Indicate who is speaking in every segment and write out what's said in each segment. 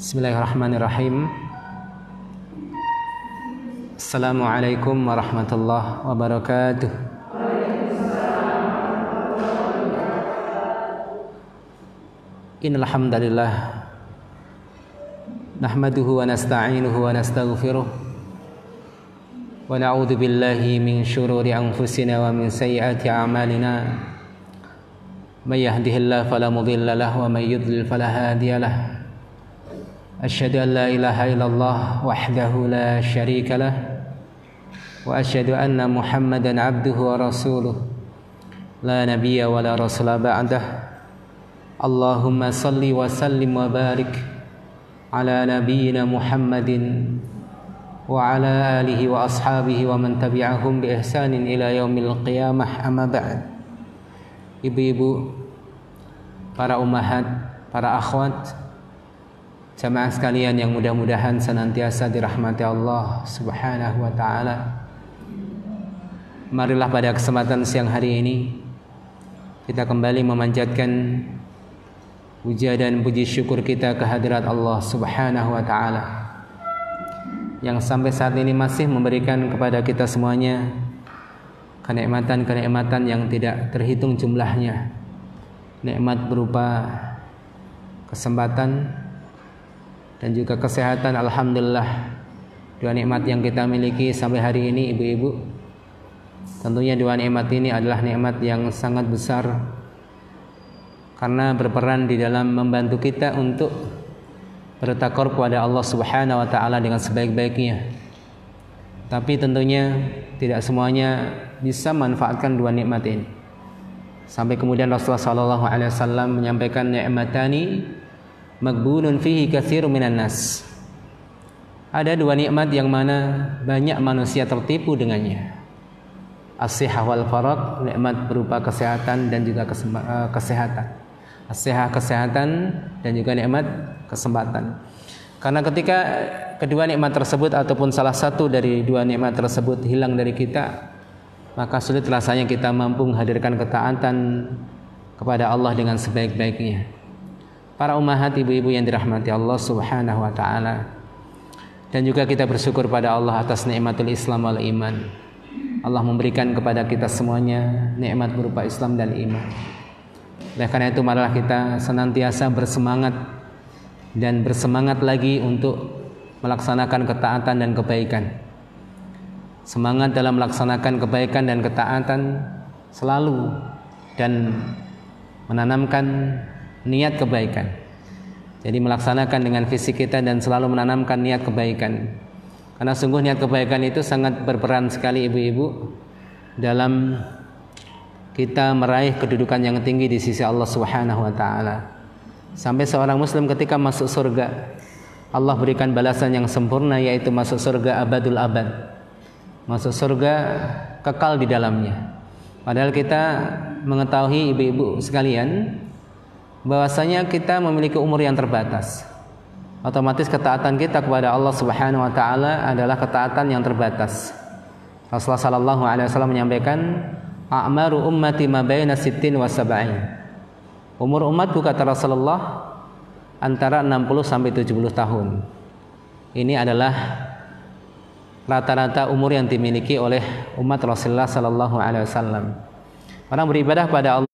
Speaker 1: Bismillahirrahmanirrahim. Assalamualaikum warahmatullahi wabarakatuh. Innal hamdalillah nahmaduhu wa nasta'inuhu wa nastaghfiruh wa na'udzu billahi min syururi anfusina wa min sayyiati a'malina. May yahdihillahu fala mudilla lahu wa may yudlil fala hadiya lahu. Asyhadu an la ilaha illallah wahdahu la syarika lah wa asyhadu anna Muhammadan abduhu wa rasuluh la nabiyya wa la rasula ba'dah. Allahumma salli wa sallim wa barik ala nabiyyina Muhammadin wa ala alihi wa ashabihi wa man tabi'ahum bi ihsanin ila yaumil qiyamah, amma ba'd. Ibu-ibu, para ummahat, para akhwat, jamaah sekalian yang mudah-mudahan senantiasa dirahmati Allah Subhanahu wa ta'ala. Marilah pada kesempatan siang hari ini kita kembali memanjatkan puja dan puji syukur kita kehadirat Allah Subhanahu wa ta'ala yang sampai saat ini masih memberikan kepada kita semuanya kenikmatan-kenikmatan yang tidak terhitung jumlahnya. Nikmat berupa kesempatan dan juga kesehatan. Alhamdulillah, dua nikmat yang kita miliki sampai hari ini, ibu-ibu. Tentunya dua nikmat ini adalah nikmat yang sangat besar karena berperan di dalam membantu kita untuk bertakwa kepada Allah Subhanahu wa ta'ala dengan sebaik-baiknya. Tapi tentunya tidak semuanya bisa manfaatkan dua nikmat ini. Sampai kemudian Rasulullah SAW menyampaikan nikmatani maghbunun fihi katsirun minan nas. Ada dua nikmat yang mana banyak manusia tertipu dengannya. As-sihah wal farag, nikmat berupa kesehatan dan juga kesehatan. As-sihah, kesehatan, dan juga nikmat kesempatan. Karena ketika kedua nikmat tersebut ataupun salah satu dari dua nikmat tersebut hilang dari kita, maka sulit rasanya kita mampu menghadirkan ketaatan kepada Allah dengan sebaik-baiknya. Para ummahat, ibu-ibu yang dirahmati Allah Subhanahu wa ta'ala, dan juga kita bersyukur pada Allah atas nikmatul Islam wal iman. Allah memberikan kepada kita semuanya nikmat berupa Islam dan iman. Oleh karena itu marilah kita senantiasa bersemangat dan bersemangat lagi untuk melaksanakan ketaatan dan kebaikan. Semangat dalam melaksanakan kebaikan dan ketaatan selalu, dan menanamkan niat kebaikan. Jadi melaksanakan dengan fisik kita dan selalu menanamkan niat kebaikan. Karena sungguh niat kebaikan itu sangat berperan sekali, ibu-ibu, dalam kita meraih kedudukan yang tinggi di sisi Allah Subhanahu wa ta'ala. Sampai seorang muslim ketika masuk surga, Allah berikan balasan yang sempurna, yaitu masuk surga abadul abad. Masuk surga kekal di dalamnya. Padahal kita mengetahui, ibu-ibu sekalian, bahwasanya kita memiliki umur yang terbatas. Otomatis ketaatan kita kepada Allah Subhanahu wa ta'ala adalah ketaatan yang terbatas. Rasulullah sallallahu alaihi wasallam menyampaikan, a'maru ummati ma baina sittin wa sab'in. Umur umatku, kata Rasulullah, antara 60 sampai 70 tahun. Ini adalah rata-rata umur yang dimiliki oleh umat Rasulullah sallallahu alaihi wasallam. Orang beribadah pada Allah.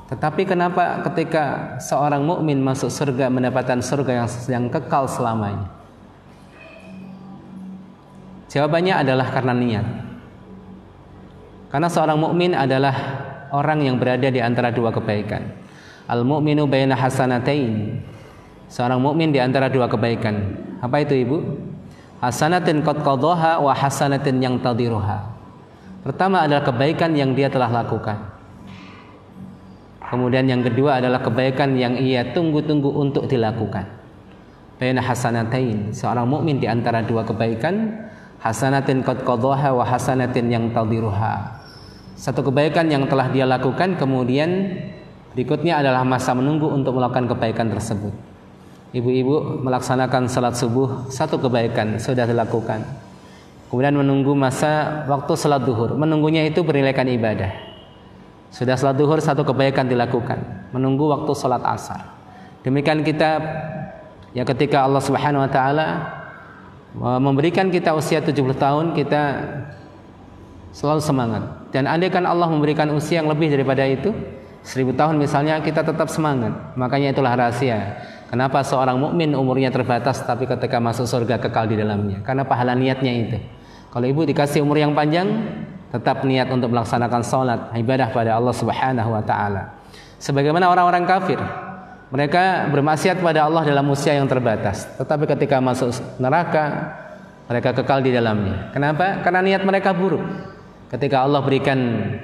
Speaker 1: Tetapi kenapa ketika seorang mukmin masuk surga mendapatkan surga yang kekal selamanya? Jawabannya adalah karena niat. Karena seorang mukmin adalah orang yang berada di antara dua kebaikan. Al-mu'minu baina hasanatain. Seorang mukmin di antara dua kebaikan. Apa itu, ibu? Hasanatin qad qadhaha wa hasanatin yang tadiruha. Pertama adalah kebaikan yang dia telah lakukan. Kemudian yang kedua adalah kebaikan yang ia tunggu-tunggu untuk dilakukan. Baina hasanatain, seorang mukmin di antara dua kebaikan, hasanatin qad qadhaha wa hasanatin yang tadiruha. Satu kebaikan yang telah dia lakukan, kemudian berikutnya adalah masa menunggu untuk melakukan kebaikan tersebut. Ibu-ibu melaksanakan salat subuh, satu kebaikan sudah dilakukan. Kemudian menunggu masa waktu salat duhur, menunggunya itu bernilaikan ibadah. Sudah salat duhur, satu kebaikan dilakukan. Menunggu waktu salat asar. Demikian kita ya, ketika Allah Subhanahu wa taala memberikan kita usia 70 tahun, kita selalu semangat. Dan andaikan Allah memberikan usia yang lebih daripada itu, 1000 tahun misalnya, kita tetap semangat. Makanya itulah rahasia kenapa seorang mukmin umurnya terbatas tapi ketika masuk surga kekal di dalamnya. Karena pahala niatnya itu. Kalau ibu dikasih umur yang panjang, tetap niat untuk melaksanakan salat, ibadah pada Allah Subhanahu wa taala. Sebagaimana orang-orang kafir, mereka bermaksiat pada Allah dalam usia yang terbatas, tetapi ketika masuk neraka mereka kekal di dalamnya. Kenapa? Karena niat mereka buruk. Ketika Allah berikan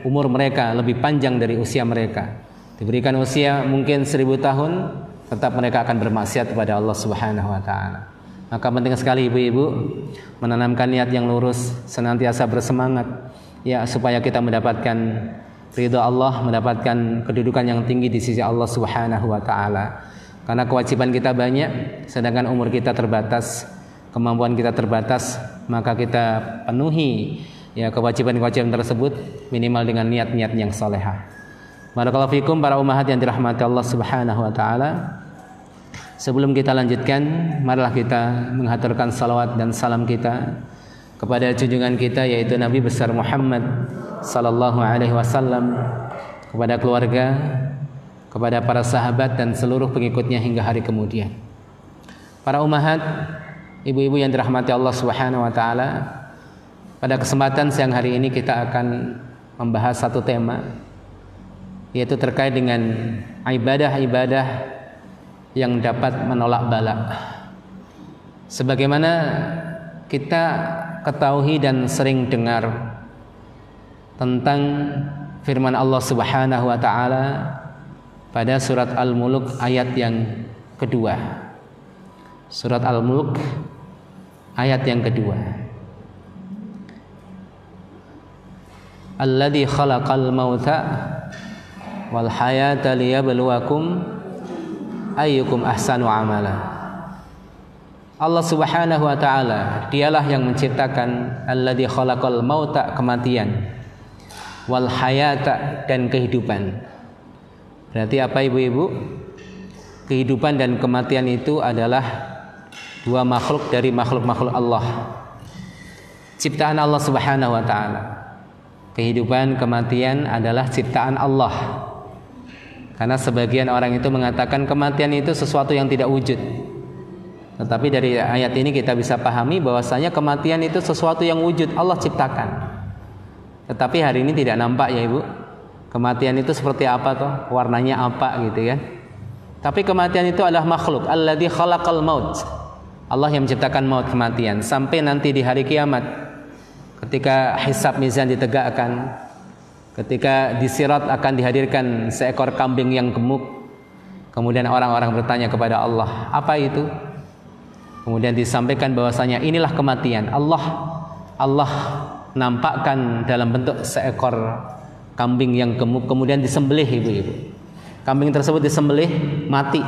Speaker 1: umur mereka lebih panjang dari usia mereka, diberikan usia mungkin 1000 tahun, tetap mereka akan bermaksiat kepada Allah Subhanahu wa taala. Maka penting sekali ibu-ibu menanamkan niat yang lurus, senantiasa bersemangat ya, supaya kita mendapatkan ridha Allah, mendapatkan kedudukan yang tinggi di sisi Allah Subhanahu wa taala. Karena kewajiban kita banyak, sedangkan umur kita terbatas, kemampuan kita terbatas, maka kita penuhi ya kewajiban-kewajiban tersebut minimal dengan niat-niat yang salehah. Barakallahu fikum para ummahat yang dirahmati Allah Subhanahu wa taala. Sebelum kita lanjutkan, marilah kita menghaturkan salawat dan salam kita kepada junjungan kita yaitu Nabi besar Muhammad sallallahu alaihi wasallam, kepada keluarga, kepada para sahabat dan seluruh pengikutnya hingga hari kemudian. Para ummahat, ibu-ibu yang dirahmati Allah Subhanahu wa taala, pada kesempatan siang hari ini kita akan membahas satu tema, yaitu terkait dengan ibadah-ibadah yang dapat menolak bala. Sebagaimana kita ketahui dan sering dengar tentang firman Allah Subhanahu wa taala pada surat Al-Mulk ayat yang kedua. Surat Al-Mulk ayat yang kedua. Alladzi khalaqal mauta wal hayata liyabluwakum ayyukum ahsanu amala. Allah Subhanahu wa taala, dialah yang menciptakan alladzi khalaqal mauta, kematian, wal hayata, dan kehidupan. Berarti apa ibu-ibu? Kehidupan dan kematian itu adalah dua makhluk dari makhluk-makhluk Allah, ciptaan Allah Subhanahu wa taala. Kehidupan, kematian adalah ciptaan Allah. Karena sebagian orang itu mengatakan kematian itu sesuatu yang tidak wujud. Tetapi dari ayat ini kita bisa pahami bahwasanya kematian itu sesuatu yang wujud, Allah ciptakan. Tetapi hari ini tidak nampak ya ibu. Kematian itu seperti apa toh? Warnanya apa gitu kan? Tapi kematian itu adalah makhluk. Alladzi khalaqal maut. Allah yang menciptakan maut, kematian. Sampai nanti di hari kiamat, ketika hisab mizan ditegakkan, ketika di sirat akan dihadirkan seekor kambing yang gemuk, kemudian orang-orang bertanya kepada Allah, apa itu? Kemudian disampaikan bahwasanya inilah kematian. Allah nampakkan dalam bentuk seekor kambing yang gemuk, kemudian disembelih ibu-ibu. Kambing tersebut disembelih, mati.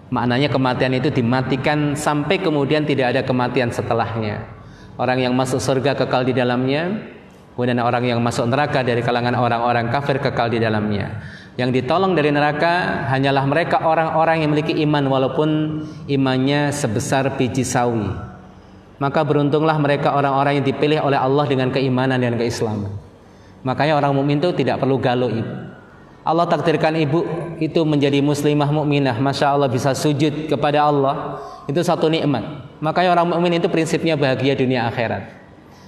Speaker 1: Maknanya kematian itu dimatikan sampai kemudian tidak ada kematian setelahnya. Orang yang masuk surga kekal di dalamnya, kemudian orang yang masuk neraka dari kalangan orang-orang kafir kekal di dalamnya. Yang ditolong dari neraka hanyalah mereka orang-orang yang memiliki iman walaupun imannya sebesar biji sawi. Maka beruntunglah mereka orang-orang yang dipilih oleh Allah dengan keimanan dan keislaman. Makanya orang mukmin itu tidak perlu galau ibu. Allah takdirkan ibu itu menjadi muslimah mukminah, masya Allah bisa sujud kepada Allah, itu satu nikmat. Makanya orang mukmin itu prinsipnya bahagia dunia akhirat.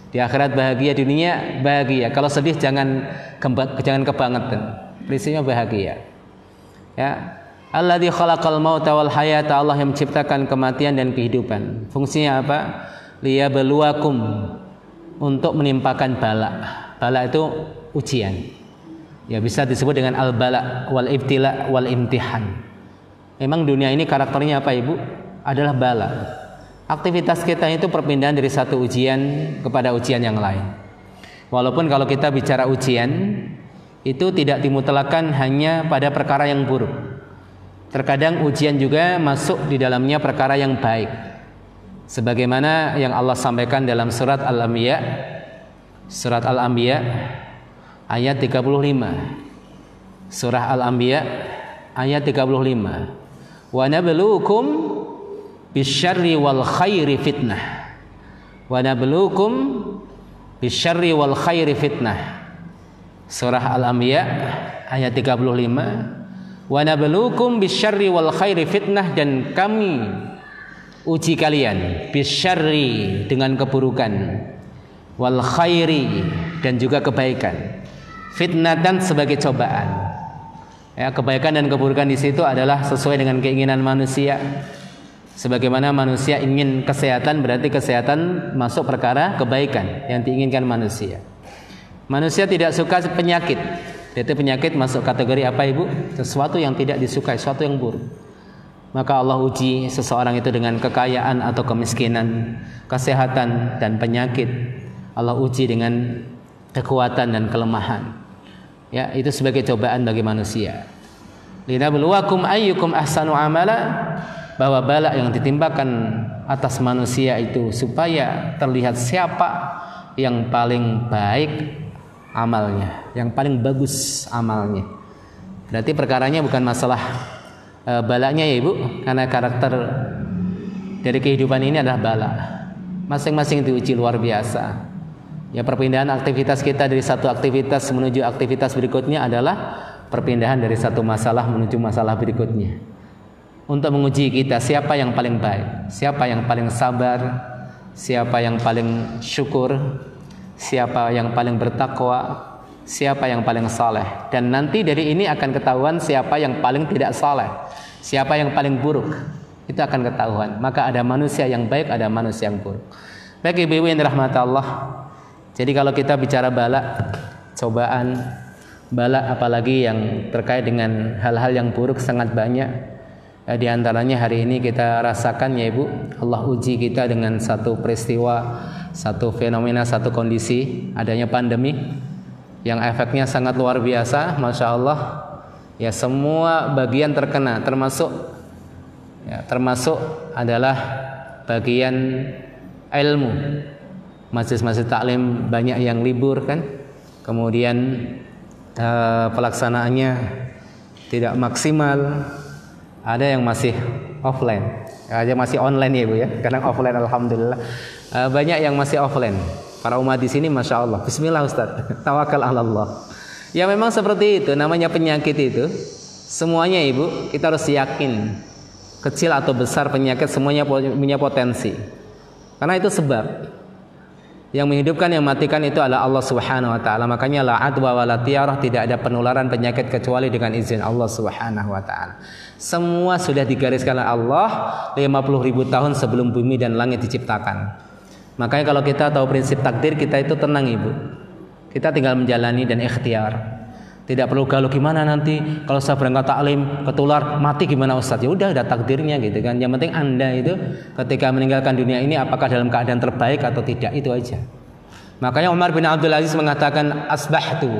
Speaker 1: Di akhirat bahagia, dunia bahagia. Kalau sedih jangan kebangetan. Prinsipnya bahagia. Ya. Alladzi khalaqal mauta wal hayata, Allah yang menciptakan kematian dan kehidupan. Fungsinya apa? Liyabluwakum, untuk menimpakan bala. Bala itu ujian. Ya bisa disebut dengan al-bala wal ibtila wal imtihan. Memang dunia ini karakternya apa ibu? Adalah bala. Aktivitas kita itu perpindahan dari satu ujian kepada ujian yang lain. Walaupun kalau kita bicara ujian, itu tidak dimutlakan hanya pada perkara yang buruk. Terkadang ujian juga masuk di dalamnya perkara yang baik. Sebagaimana yang Allah sampaikan dalam surat Al-Anbiya, surat Al-Anbiya ayat 35. Surah Al-Anbiya ayat 35. Wa nabluukum bisyarri wal khairi fitnah. Wa nabluukum bisyarri wal khairi fitnah. Surah Al-Anbiya ayat 35. Wa nabluukum bisyarri wal khairi fitnah, dan kami uji kalian bisyarri dengan keburukan, wal khairi dan juga kebaikan, fitnatan sebagai cobaan. Ya, kebaikan dan keburukan di situ adalah sesuai dengan keinginan manusia. Sebagaimana manusia ingin kesehatan, berarti kesehatan masuk perkara kebaikan yang diinginkan manusia. Manusia tidak suka penyakit. Jadi penyakit masuk kategori apa, Ibu? Sesuatu yang tidak disukai, sesuatu yang buruk. Maka Allah uji seseorang itu dengan kekayaan atau kemiskinan, kesehatan dan penyakit. Allah uji dengan kekuatan dan kelemahan. Ya, itu sebagai cobaan bagi manusia. Linabluwakum ayyukum ahsanu amala, bahwa bala yang ditimbakan atas manusia itu supaya terlihat siapa yang paling baik amalnya, yang paling bagus amalnya. Berarti perkaranya bukan masalah balanya ya Ibu, karena karakter dari kehidupan ini adalah bala. Masing-masing diuji luar biasa. Ya, perpindahan aktivitas kita dari satu aktivitas menuju aktivitas berikutnya adalah perpindahan dari satu masalah menuju masalah berikutnya. Untuk menguji kita siapa yang paling baik, siapa yang paling sabar, siapa yang paling syukur, siapa yang paling bertakwa, siapa yang paling saleh. Dan nanti dari ini akan ketahuan siapa yang paling tidak saleh, siapa yang paling buruk. Itu akan ketahuan. Maka ada manusia yang baik, ada manusia yang buruk. Baik Ibu-ibu yang dirahmati Allah, jadi kalau kita bicara bala, cobaan, bala apalagi yang terkait dengan hal-hal yang buruk sangat banyak. Di antaranya hari ini kita rasakan ya Ibu, Allah uji kita dengan satu peristiwa, satu fenomena, satu kondisi, adanya pandemi yang efeknya sangat luar biasa, Masya Allah. Ya, semua bagian terkena, termasuk adalah bagian ilmu. Masjid-masjid taklim banyak yang libur kan, kemudian pelaksanaannya tidak maksimal. Ada yang masih offline, ada masih online ya Bu ya. Kadang offline alhamdulillah. Banyak yang masih offline. Para umat di sini Masya Allah. Bismillah Ustaz, tawakal ala Allah. Ya memang seperti itu, namanya penyakit itu. Semuanya Ibu, kita harus yakin, kecil atau besar penyakit semuanya punya potensi. Karena itu sebab yang menghidupkan, yang mematikan itu adalah Allah Subhanahu wa taala. Makanya la adwa wa la tiyarah, tidak ada penularan penyakit kecuali dengan izin Allah Subhanahu wa taala. Semua sudah digariskan oleh Allah 50.000 tahun sebelum bumi dan langit diciptakan. Makanya kalau kita tahu prinsip takdir, kita itu tenang Ibu. Kita tinggal menjalani dan ikhtiar. Tidak perlu galau gimana nanti kalau saya berangkat taklim ketular mati gimana Ustaz. Ya udah ada takdirnya gitu kan. Yang penting Anda itu ketika meninggalkan dunia ini apakah dalam keadaan terbaik atau tidak, itu aja. Makanya Umar bin Abdul Aziz mengatakan asbahtu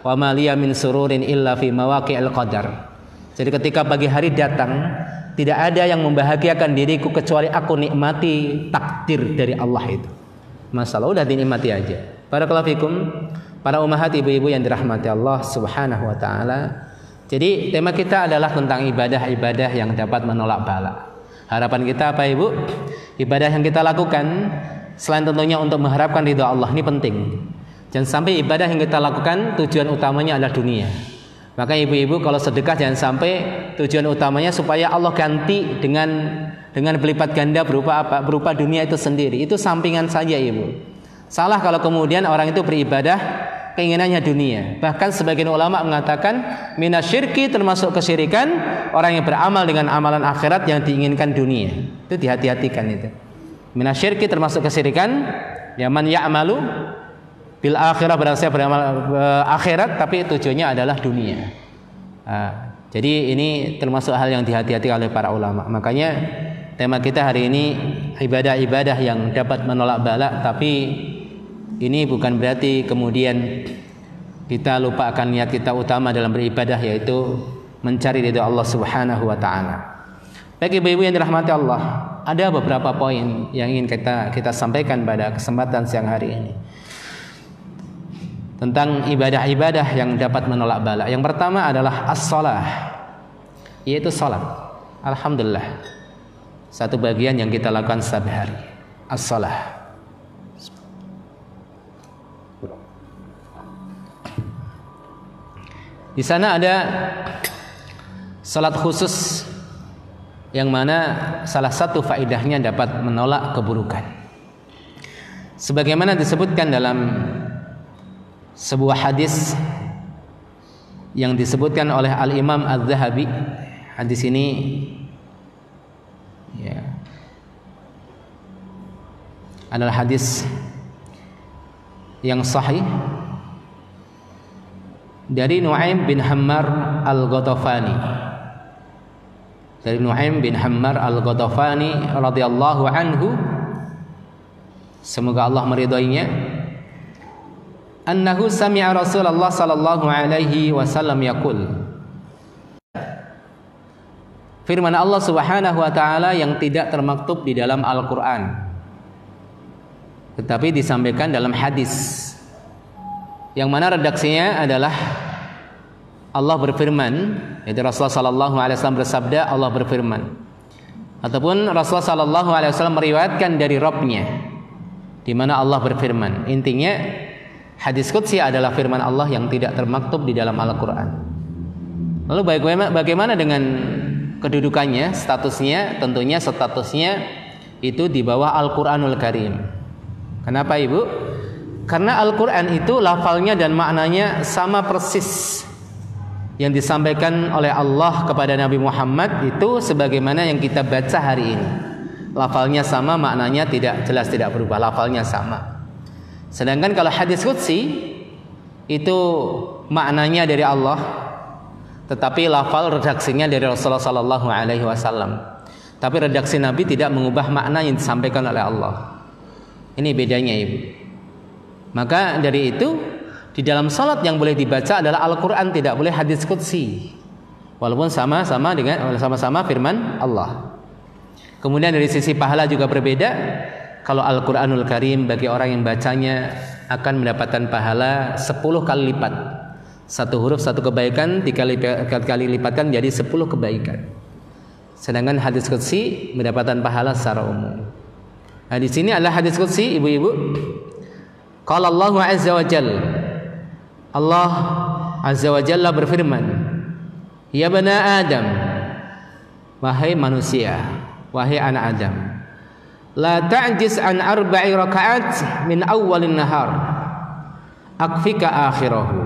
Speaker 1: wa ma liya min sururin illa fi mawaqi'il qadar. Jadi ketika pagi hari datang, tidak ada yang membahagiakan diriku kecuali aku nikmati takdir dari Allah itu. Masalah udah dinikmati aja. Barakallahu fikum. Para ummahat, ibu-ibu yang dirahmati Allah Subhanahu wa taala. Jadi tema kita adalah tentang ibadah-ibadah yang dapat menolak bala. Harapan kita apa Ibu? Ibadah yang kita lakukan selain tentunya untuk mengharapkan ridha Allah, ini penting. Jangan sampai ibadah yang kita lakukan tujuan utamanya adalah dunia. Maka ibu-ibu kalau sedekah jangan sampai tujuan utamanya supaya Allah ganti dengan berlipat ganda berupa apa? Berupa dunia itu sendiri. Itu sampingan saja Ibu. Salah kalau kemudian orang itu beribadah keinginannya dunia. Bahkan sebagian ulama mengatakan minasyirki, termasuk kesyirikan orang yang beramal dengan amalan akhirat yang diinginkan dunia. Itu dihati-hatikan itu. Minasyirki termasuk kesyirikan. Ya man ya'malu bil akhirah, berarti beramal akhirat tapi tujuannya adalah dunia. Jadi ini termasuk hal yang dihati-hati oleh para ulama. Makanya tema kita hari ini ibadah-ibadah yang dapat menolak bala, tapi ini bukan berarti kemudian kita lupa akan niat kita utama dalam beribadah, yaitu mencari ridha Allah Subhanahu wa taala. Baik ibu-ibu yang dirahmati Allah, ada beberapa poin yang ingin kita sampaikan pada kesempatan siang hari ini tentang ibadah-ibadah yang dapat menolak bala. Yang pertama adalah as-shalah, yaitu salat. Alhamdulillah, satu bagian yang kita lakukan setiap hari, as-shalah. Di sana ada salat khusus yang mana salah satu faedahnya dapat menolak keburukan. Sebagaimana disebutkan dalam sebuah hadis yang disebutkan oleh Al-Imam Az-Zahabi. Hadis ini adalah hadis yang sahih dari Nu'aim bin Hammar Al-Ghatafani. Dari Nu'aim bin Hammar Al-Ghatafani radhiyallahu anhu, semoga Allah meridainya, annahu sami'a Rasulullah sallallahu alaihi wasallam yaqul, firman Allah Subhanahu wa taala yang tidak termaktub di dalam Al-Qur'an tetapi disampaikan dalam hadis, yang mana redaksinya adalah Allah berfirman, yaitu Rasulullah sallallahu alaihi wasallam bersabda, Allah berfirman, ataupun Rasulullah sallallahu alaihi wasallam meriwayatkan dari Rabb-nya di mana Allah berfirman. Intinya hadis qudsi adalah firman Allah yang tidak termaktub di dalam Al-Qur'an. Lalu bagaimana dengan kedudukannya, statusnya? Tentunya statusnya itu di bawah Al-Qur'anul Karim. Kenapa Ibu? Karena Al-Quran itu lafalnya dan maknanya sama persis yang disampaikan oleh Allah kepada Nabi Muhammad, itu sebagaimana yang kita baca hari ini. Lafalnya sama, maknanya jelas tidak berubah, lafalnya sama. Sedangkan kalau hadis qudsi itu maknanya dari Allah, tetapi lafal redaksinya dari Rasulullah sallallahu alaihi wasallam. Tapi redaksi Nabi tidak mengubah makna yang disampaikan oleh Allah. Ini bedanya Ibu. Maka dari itu di dalam salat yang boleh dibaca adalah Al-Quran, tidak boleh hadis qudsi, walaupun sama-sama firman Allah. Kemudian dari sisi pahala juga berbeda. Kalau Al-Quranul Karim bagi orang yang bacanya akan mendapatkan pahala 10 kali lipat. Satu huruf satu kebaikan, 3 kali lipatkan jadi 10 kebaikan. Sedangkan hadis qudsi mendapatkan pahala secara umum. Nah, di sini adalah hadis qudsi, ibu-ibu. Qala Allah azza wa jalla, Allah azza wa jalla berfirman, ya bani Adam, wahai manusia, wahai anak Adam, la ta'jiz an 4 rakaat min awwalin nahar akfika akhirahu.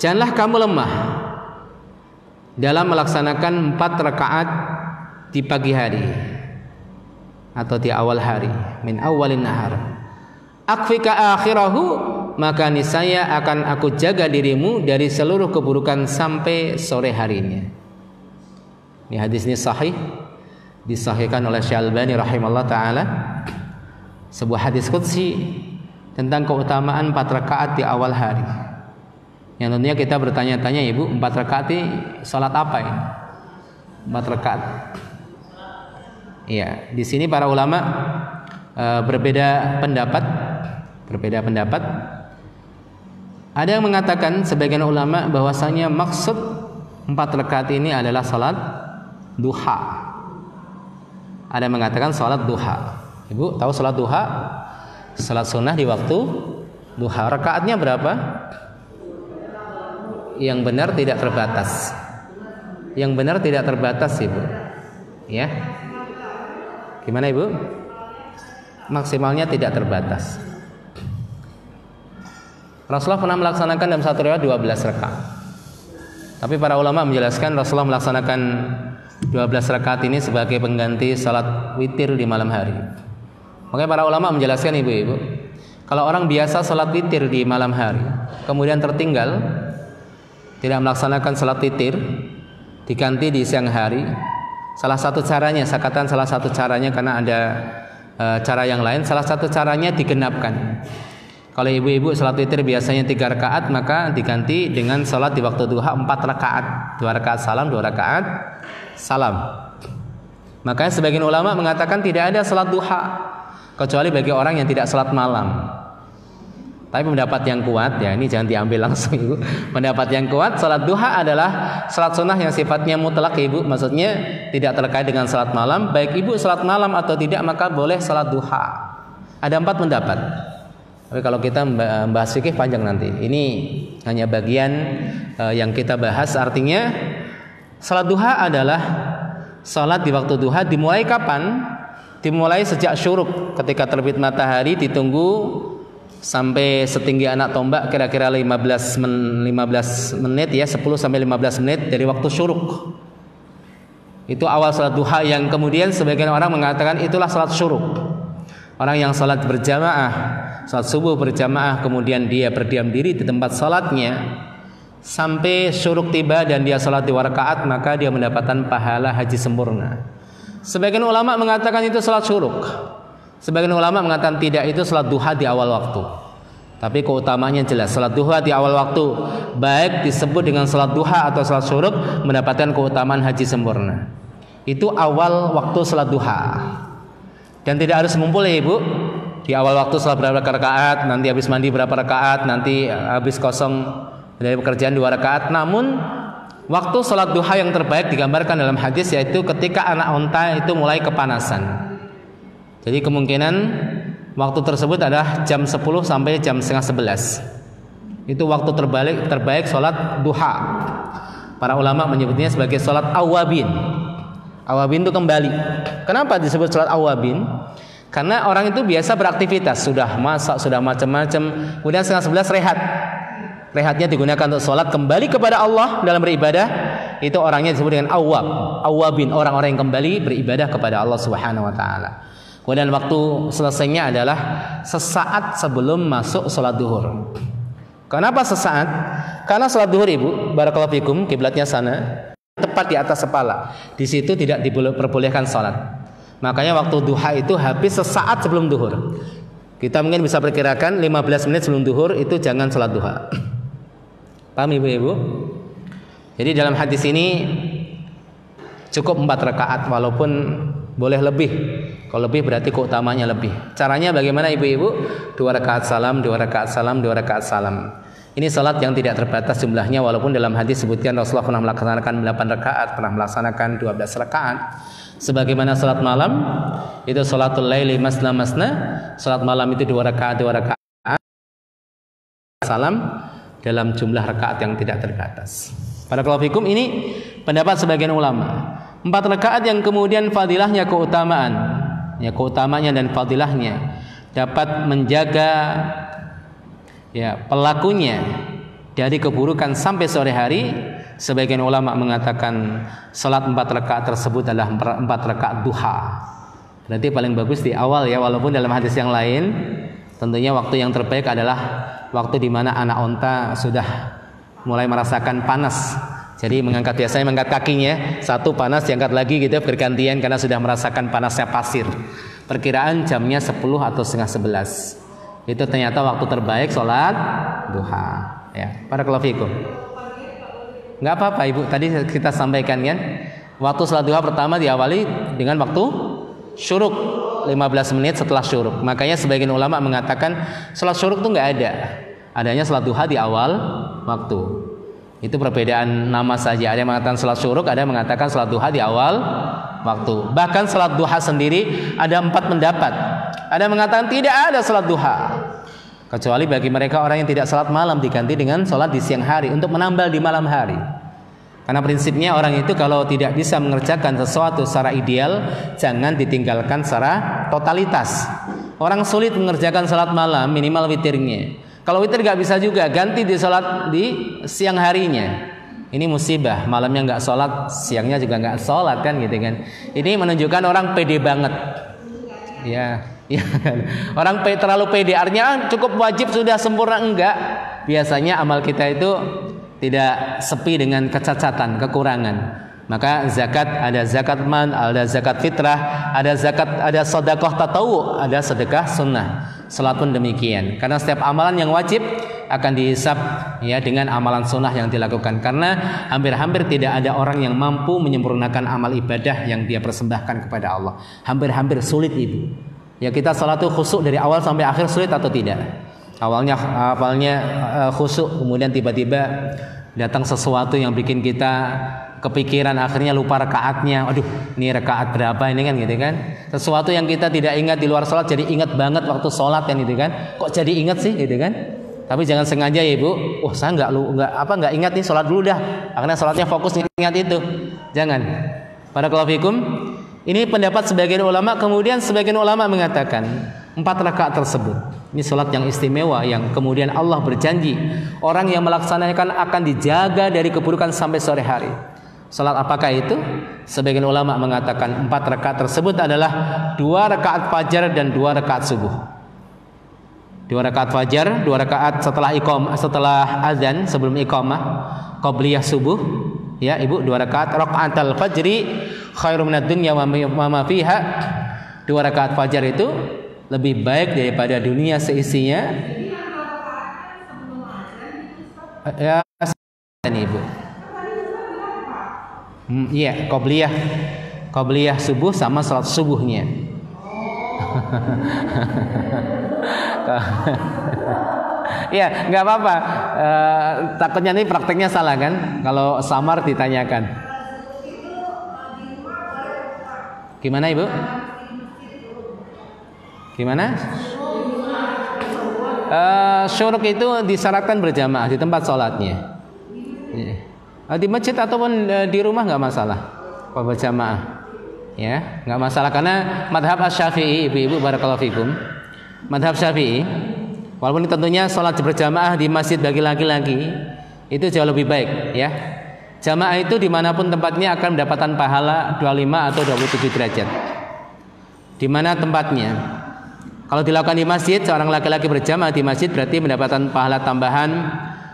Speaker 1: Janganlah kamu lemah dalam melaksanakan 4 rakaat di pagi hari atau di awal hari, min awwalin nahar akfika akhirahu, maka niscaya akan aku jaga dirimu dari seluruh keburukan sampai sore harinya. Ini hadis ini sahih, disahihkan oleh Syalbani rahimahullah ta'ala. Sebuah hadis qudsi tentang keutamaan 4 rakaat di awal hari. Yang tentunya kita bertanya-tanya, Ibu, 4 rakaat ini salat apa ini? 4 rakaat. Iya, di sini para ulama berbeda pendapat. Ada yang mengatakan, sebagian ulama, bahwasanya maksud 4 rakaat ini adalah salat duha. Ada yang mengatakan salat duha. Ibu tahu salat duha? Salat sunnah di waktu duha. Rakaatnya berapa? Yang benar tidak terbatas. Yang benar tidak terbatas, Ibu. Ya. Gimana, Ibu? Maksimalnya tidak terbatas. Rasulullah pernah melaksanakan dalam satu riwayat 12 rakaat. Tapi para ulama menjelaskan Rasulullah melaksanakan 12 rakaat ini sebagai pengganti salat witir di malam hari. Makanya para ulama menjelaskan, ibu-ibu, kalau orang biasa salat witir di malam hari, kemudian tertinggal tidak melaksanakan salat witir, diganti di siang hari, Salah satu caranya, saya katakan salah satu caranya karena ada cara yang lain. Salah satu caranya digenapkan. Kalau ibu-ibu salat witir biasanya 3 rakaat, maka diganti dengan salat di waktu duha 4 rakaat. 2 rakaat salam, 2 rakaat salam. Makanya sebagian ulama mengatakan tidak ada salat duha kecuali bagi orang yang tidak salat malam. Tapi pendapat yang kuat, ya ini jangan diambil langsung ibu. Pendapat yang kuat, salat duha adalah salat sunnah yang sifatnya mutlak ibu. Maksudnya tidak terkait dengan salat malam. Baik ibu salat malam atau tidak, maka boleh salat duha. Ada 4 pendapat. Tapi kalau kita membahas fikih panjang nanti. Ini hanya bagian yang kita bahas. Artinya salat duha adalah salat di waktu duha. Dimulai kapan? Dimulai sejak syuruk. Ketika terbit matahari ditunggu sampai setinggi anak tombak, kira-kira 15 menit ya, 10 sampai 15 menit dari waktu syuruk. Itu awal salat duha yang kemudian sebagian orang mengatakan itulah salat syuruk. Orang yang salat berjamaah, salat subuh berjamaah, kemudian dia berdiam diri di tempat salatnya sampai syuruk tiba dan dia salat 2 rakaat, maka dia mendapatkan pahala haji sempurna. Sebagian ulama mengatakan itu salat syuruk. Sebagian ulama mengatakan tidak, itu salat duha di awal waktu. Tapi keutamanya jelas, salat duha di awal waktu baik disebut dengan salat duha atau salat syuruk mendapatkan keutamaan haji sempurna. Itu awal waktu salat duha. Dan tidak harus ngumpul ya ibu. Di awal waktu salat berapa rakaat, nanti habis mandi berapa rakaat, nanti habis kosong dari pekerjaan 2 rakaat. Namun waktu salat duha yang terbaik digambarkan dalam hadis yaitu ketika anak unta itu mulai kepanasan. Jadi kemungkinan waktu tersebut adalah jam 10 sampai jam setengah 11. Itu waktu terbaik salat duha. Para ulama menyebutnya sebagai salat awabin. Awabin itu kembali. Kenapa disebut salat awabin? Karena orang itu biasa beraktivitas, sudah masak, sudah macam-macam, kemudian setengah 11 rehat. Rehatnya digunakan untuk salat kembali kepada Allah dalam beribadah. Itu orangnya disebut dengan awab, awabin, orang-orang yang kembali beribadah kepada Allah Subhanahu wa taala. Kemudian waktu selesainya adalah sesaat sebelum masuk salat duhur. Kenapa sesaat? Karena salat duhur ibu, barakallahu fikum, kiblatnya sana, tepat di atas kepala. Di situ tidak diperbolehkan salat. Makanya waktu duha itu habis sesaat sebelum duhur. Kita mungkin bisa perkirakan 15 menit sebelum duhur itu jangan salat duha. Paham ibu-ibu? Jadi dalam hadis ini cukup 4 rakaat walaupun boleh lebih. Kalau lebih berarti keutamanya lebih. Caranya bagaimana ibu-ibu? 2 rakaat salam, 2 rakaat salam, 2 rakaat salam. Ini salat yang tidak terbatas jumlahnya, walaupun dalam hadis sebutkan Rasulullah pernah melaksanakan 8 rakaat, pernah melaksanakan 12 rakaat. Sebagaimana salat malam itu salatul laili masna masna, salat malam itu 2 rakaat 2 rakaat. Salam dalam jumlah rakaat yang tidak terbatas. Barakallahu fikum, ini pendapat sebagian ulama. 4 rakaat yang kemudian fadilahnya keutamaan, ya keutamanya dan fadilahnya dapat menjaga ya pelakunya dari keburukan sampai sore hari. Sebagian ulama mengatakan salat 4 rakaat tersebut adalah 4 rakaat duha. Berarti paling bagus di awal ya, walaupun dalam hadis yang lain tentunya waktu yang terbaik adalah waktu di mana anak unta sudah mulai merasakan panas. Jadi biasanya mengangkat kakinya, satu panas diangkat lagi gitu bergantian karena sudah merasakan panasnya pasir. Perkiraan jamnya 10 atau setengah 11. Itu ternyata waktu terbaik sholat duha. Ya, barakallahu fikum. Nggak apa-apa ibu, tadi kita sampaikan kan, waktu sholat duha pertama diawali dengan waktu syuruk, 15 menit setelah syuruk. Makanya sebagian ulama mengatakan sholat syuruk itu nggak ada, adanya sholat duha di awal waktu. Itu perbedaan nama saja. Ada yang mengatakan sholat syuruk, ada yang mengatakan sholat duha di awal waktu. Bahkan sholat duha sendiri ada 4 pendapat. Ada yang mengatakan tidak ada sholat duha, kecuali bagi mereka orang yang tidak sholat malam, diganti dengan sholat di siang hari untuk menambal di malam hari. Karena prinsipnya orang itu kalau tidak bisa mengerjakan sesuatu secara ideal, jangan ditinggalkan secara totalitas. Orang sulit mengerjakan sholat malam, minimal witirnya. Kalau witir nggak bisa juga, ganti di sholat di siang harinya. Ini musibah, malamnya nggak sholat, siangnya juga nggak sholat kan gitu kan. Ini menunjukkan orang pede banget. Ya, ya. Orang terlalu pede, artinya cukup wajib sudah sempurna, enggak. Biasanya amal kita itu tidak sepi dengan kecacatan, kekurangan. Maka zakat, ada zakat mal, ada zakat fitrah, ada zakat, ada sedekah tatawu, ada sedekah sunnah. Salat pun demikian. Karena setiap amalan yang wajib akan dihisab ya dengan amalan sunnah yang dilakukan. Karena hampir-hampir tidak ada orang yang mampu menyempurnakan amal ibadah yang dia persembahkan kepada Allah. Hampir-hampir sulit Ibu. Ya kita salat itu khusyuk dari awal sampai akhir, sulit atau tidak? Awalnya khusyuk, kemudian tiba-tiba datang sesuatu yang bikin kita kepikiran, akhirnya lupa rakaatnya. Aduh, ini rakaat berapa ini kan gitu kan? Sesuatu yang kita tidak ingat di luar sholat jadi ingat banget waktu sholat kan gitu kan? Kok jadi ingat sih gitu kan? Tapi jangan sengaja ya Ibu. Oh saya nggak ingat nih, sholat dulu dah. Akhirnya sholatnya fokus ingat itu. Jangan. Barakallahu fikum. Ini pendapat sebagian ulama. Kemudian sebagian ulama mengatakan 4 rakaat tersebut ini sholat yang istimewa yang kemudian Allah berjanji orang yang melaksanakan akan dijaga dari keburukan sampai sore hari. Salat apakah itu? Sebagian ulama mengatakan 4 rakaat tersebut adalah 2 rakaat fajar dan 2 rakaat subuh. 2 rakaat fajar, 2 rakaat setelah azan sebelum iqamah, qabliyah subuh, ya Ibu, 2 rakaat rakaatul fajri khairum minad dunya wa ma fiha. 2 rakaat fajar itu lebih baik daripada dunia seisinya. Ya, Ibu. Iya, qabliyah subuh sama salat subuhnya. Ya, nggak apa-apa. Takutnya nih prakteknya salah kan? Kalau samar ditanyakan. Gimana Ibu? Gimana? Syuruk itu disyaratkan berjamaah di tempat sholatnya. Di masjid ataupun di rumah nggak masalah, kalau berjamaah, ya nggak masalah karena madhab Asy-Syafi'i, ibu-ibu barakallahu fikum, madhab Syafi'i, walaupun tentunya sholat berjamaah di masjid bagi laki-laki itu jauh lebih baik, ya. Jamaah itu dimanapun tempatnya akan mendapatkan pahala 25 atau 27 derajat. Di mana tempatnya? Kalau dilakukan di masjid, seorang laki-laki berjamaah di masjid berarti mendapatkan pahala tambahan,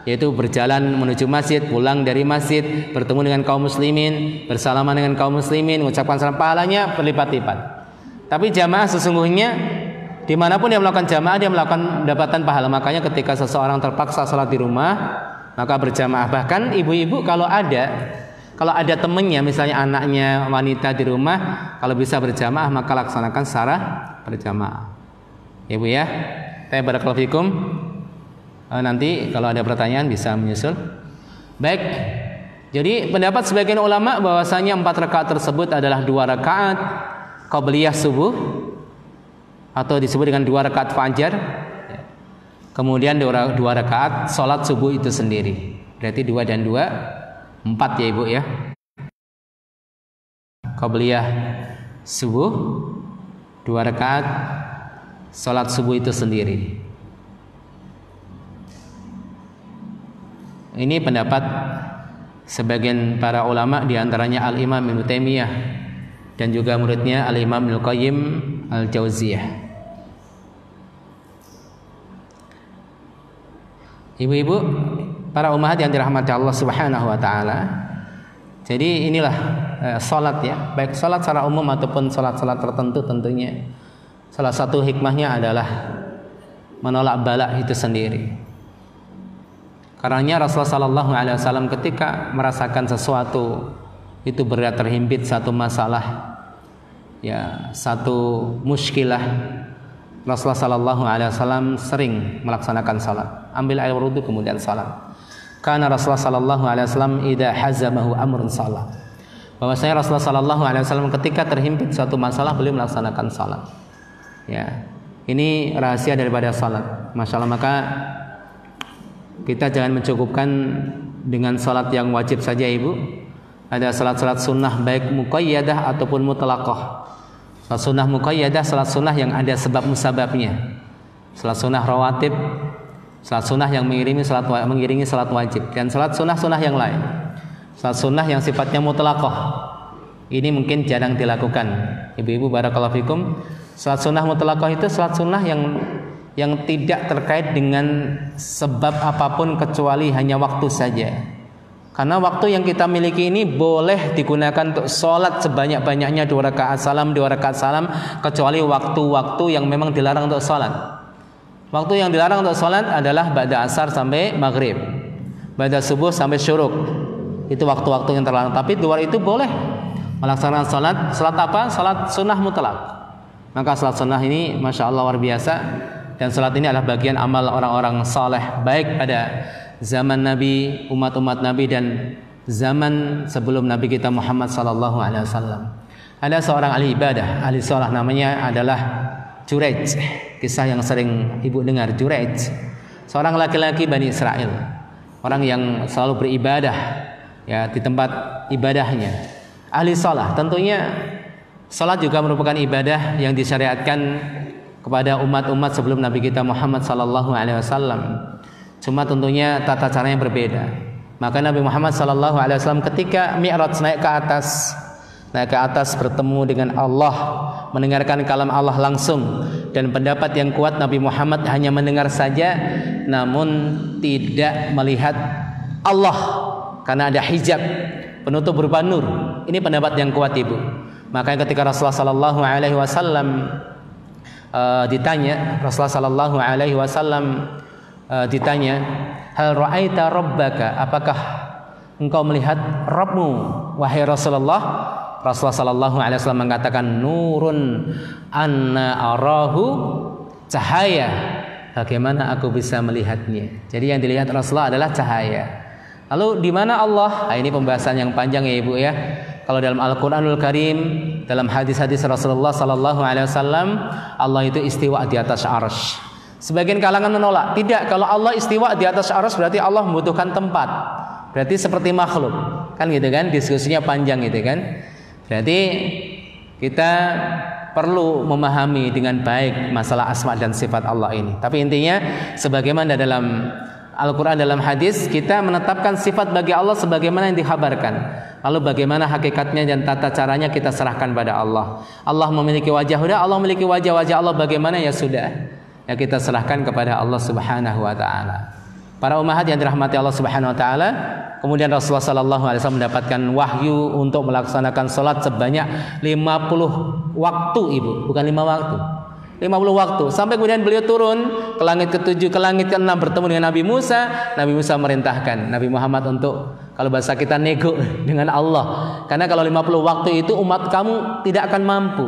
Speaker 1: yaitu berjalan menuju masjid, pulang dari masjid, bertemu dengan kaum muslimin, bersalaman dengan kaum muslimin, mengucapkan salam, pahalanya berlipat-lipat. Tapi jamaah sesungguhnya dimanapun dia melakukan jamaah, dia mendapatkan pahala. Makanya ketika seseorang terpaksa sholat di rumah, maka berjamaah. Bahkan ibu-ibu kalau ada temannya, misalnya anaknya wanita di rumah, kalau bisa berjamaah maka laksanakan secara berjamaah. Ibu ya, barakallahu fikum. Nanti kalau ada pertanyaan bisa menyusul. Baik. Jadi pendapat sebagian ulama bahwasanya 4 rakaat tersebut adalah 2 rakaat qabliyah subuh atau disebut dengan 2 rakaat fajar. Kemudian 2 rakaat salat subuh itu sendiri. Berarti 2 dan 2 4 ya Ibu ya. Qabliyah subuh 2 rakaat salat subuh itu sendiri. Ini pendapat sebagian para ulama, diantaranya Al-Imam Ibnu Taimiyah dan juga muridnya Al-Imam Ibnu Qayyim Al-Jauziyah. Ibu-ibu, para ummahat yang dirahmati Allah Subhanahu wa taala. Jadi inilah salat ya, baik salat secara umum ataupun salat-salat tertentu tentunya. Salah satu hikmahnya adalah menolak bala itu sendiri. Karenanya Rasulullah SAW ketika merasakan sesuatu itu berat, terhimpit satu masalah, ya satu muskilah, Rasulullah SAW sering melaksanakan salat. Ambil air wudu kemudian salat. Karena Rasulullah SAW idza hazamahu amrun salat. Bahwasanya Rasulullah SAW ketika terhimpit suatu masalah beliau melaksanakan salat. Ya, ini rahasia daripada salat. Masyaallah, maka kita jangan mencukupkan dengan salat yang wajib saja Ibu. Ada salat-salat sunnah baik muqayyadah ataupun mutlaqah. Salat sunnah muqayyadah, salat sunnah yang ada sebab musababnya. Salat sunnah rawatib, salat sunnah yang mengiringi salat wajib, dan salat sunnah yang lain. Salat sunnah yang sifatnya mutlaqah, ini mungkin jarang dilakukan. Ibu-ibu barakallahu fikum. Salat sunnah mutlaqah itu salat sunnah yang tidak terkait dengan sebab apapun kecuali hanya waktu saja. Karena waktu yang kita miliki ini boleh digunakan untuk sholat sebanyak-banyaknya 2 rakaat salam, 2 rakaat salam, kecuali waktu-waktu yang memang dilarang untuk sholat. Waktu yang dilarang untuk sholat adalah ba'da asar sampai maghrib, ba'da subuh sampai syuruk. Itu waktu-waktu yang terlarang. Tapi di luar itu boleh melaksanakan sholat. Sholat apa? Sholat sunnah mutlak. Maka sholat sunnah ini Masya Allah luar biasa. Dan sholat ini adalah bagian amal orang-orang saleh, baik pada zaman Nabi, umat-umat Nabi, dan zaman sebelum Nabi kita Muhammad SAW. Ada seorang ahli ibadah, ahli sholat, namanya adalah Juraij. Kisah yang sering ibu dengar, Juraij, seorang laki-laki Bani Israel, orang yang selalu beribadah ya di tempat ibadahnya, ahli sholat. Tentunya sholat juga merupakan ibadah yang disyariatkan kepada umat-umat sebelum Nabi kita Muhammad SAW. Cuma tentunya tata caranya berbeda. Maka Nabi Muhammad SAW ketika Mi'raj naik ke atas bertemu dengan Allah, mendengarkan kalam Allah langsung. Dan pendapat yang kuat, Nabi Muhammad hanya mendengar saja, namun tidak melihat Allah karena ada hijab penutup berupa nur. Ini pendapat yang kuat, ibu. Makanya ketika Rasulullah SAW ditanya, ditanya, hal ra'aita rabbaka, apakah engkau melihat Rabbmu wahai Rasulullah? Rasulullah sallallahu alaihi wasallam mengatakan, nurun anna arahu, cahaya, bagaimana aku bisa melihatnya. Jadi yang dilihat Rasulullah adalah cahaya. Lalu di mana Allah? Nah, ini pembahasan yang panjang ya ibu ya. Kalau dalam Al-Qur'anul Karim, dalam hadis-hadis Rasulullah sallallahu alaihi wasallam, Allah itu istiwa di atas arsy. Sebagian kalangan menolak, tidak, kalau Allah istiwa di atas arsy berarti Allah membutuhkan tempat. Berarti seperti makhluk. Kan gitu kan, diskusinya panjang gitu kan. Berarti kita perlu memahami dengan baik masalah asma dan sifat Allah ini. Tapi intinya sebagaimana dalam Al-Quran, dalam hadis, kita menetapkan sifat bagi Allah sebagaimana yang dikhabarkan. Lalu bagaimana hakikatnya dan tata caranya kita serahkan pada Allah. Allah memiliki wajah, sudah Allah memiliki wajah Allah bagaimana, ya sudah, ya kita serahkan kepada Allah Subhanahu wa taala. Para ummahat yang dirahmati Allah Subhanahu wa taala, kemudian Rasulullah sallallahu alaihi wasallam mendapatkan wahyu untuk melaksanakan salat sebanyak 50 waktu, Ibu, bukan 5 waktu. 50 waktu, sampai kemudian beliau turun ke langit ke-7, ke langit ke-6 bertemu dengan Nabi Musa. Nabi Musa merintahkan Nabi Muhammad untuk, kalau bahasa kita, nego dengan Allah. Karena kalau 50 waktu itu umat kamu tidak akan mampu.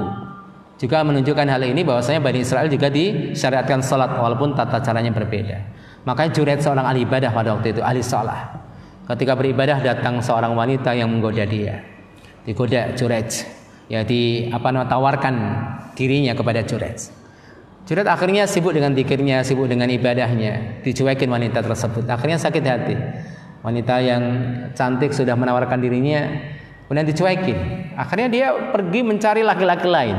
Speaker 1: Juga menunjukkan hal ini bahwasanya Bani Israel juga disyariatkan salat walaupun tata caranya berbeda. Makanya Juraij seorang ahli ibadah pada waktu itu, ahli salat. Ketika beribadah datang seorang wanita yang menggoda dia. Digoda Juraij. Ya tawarkan dirinya kepada Juraij. Juraij akhirnya sibuk dengan zikirnya, sibuk dengan ibadahnya. Dicuekin wanita tersebut. Akhirnya sakit hati. Wanita yang cantik sudah menawarkan dirinya, kemudian dicuekin. Akhirnya dia pergi mencari laki-laki lain.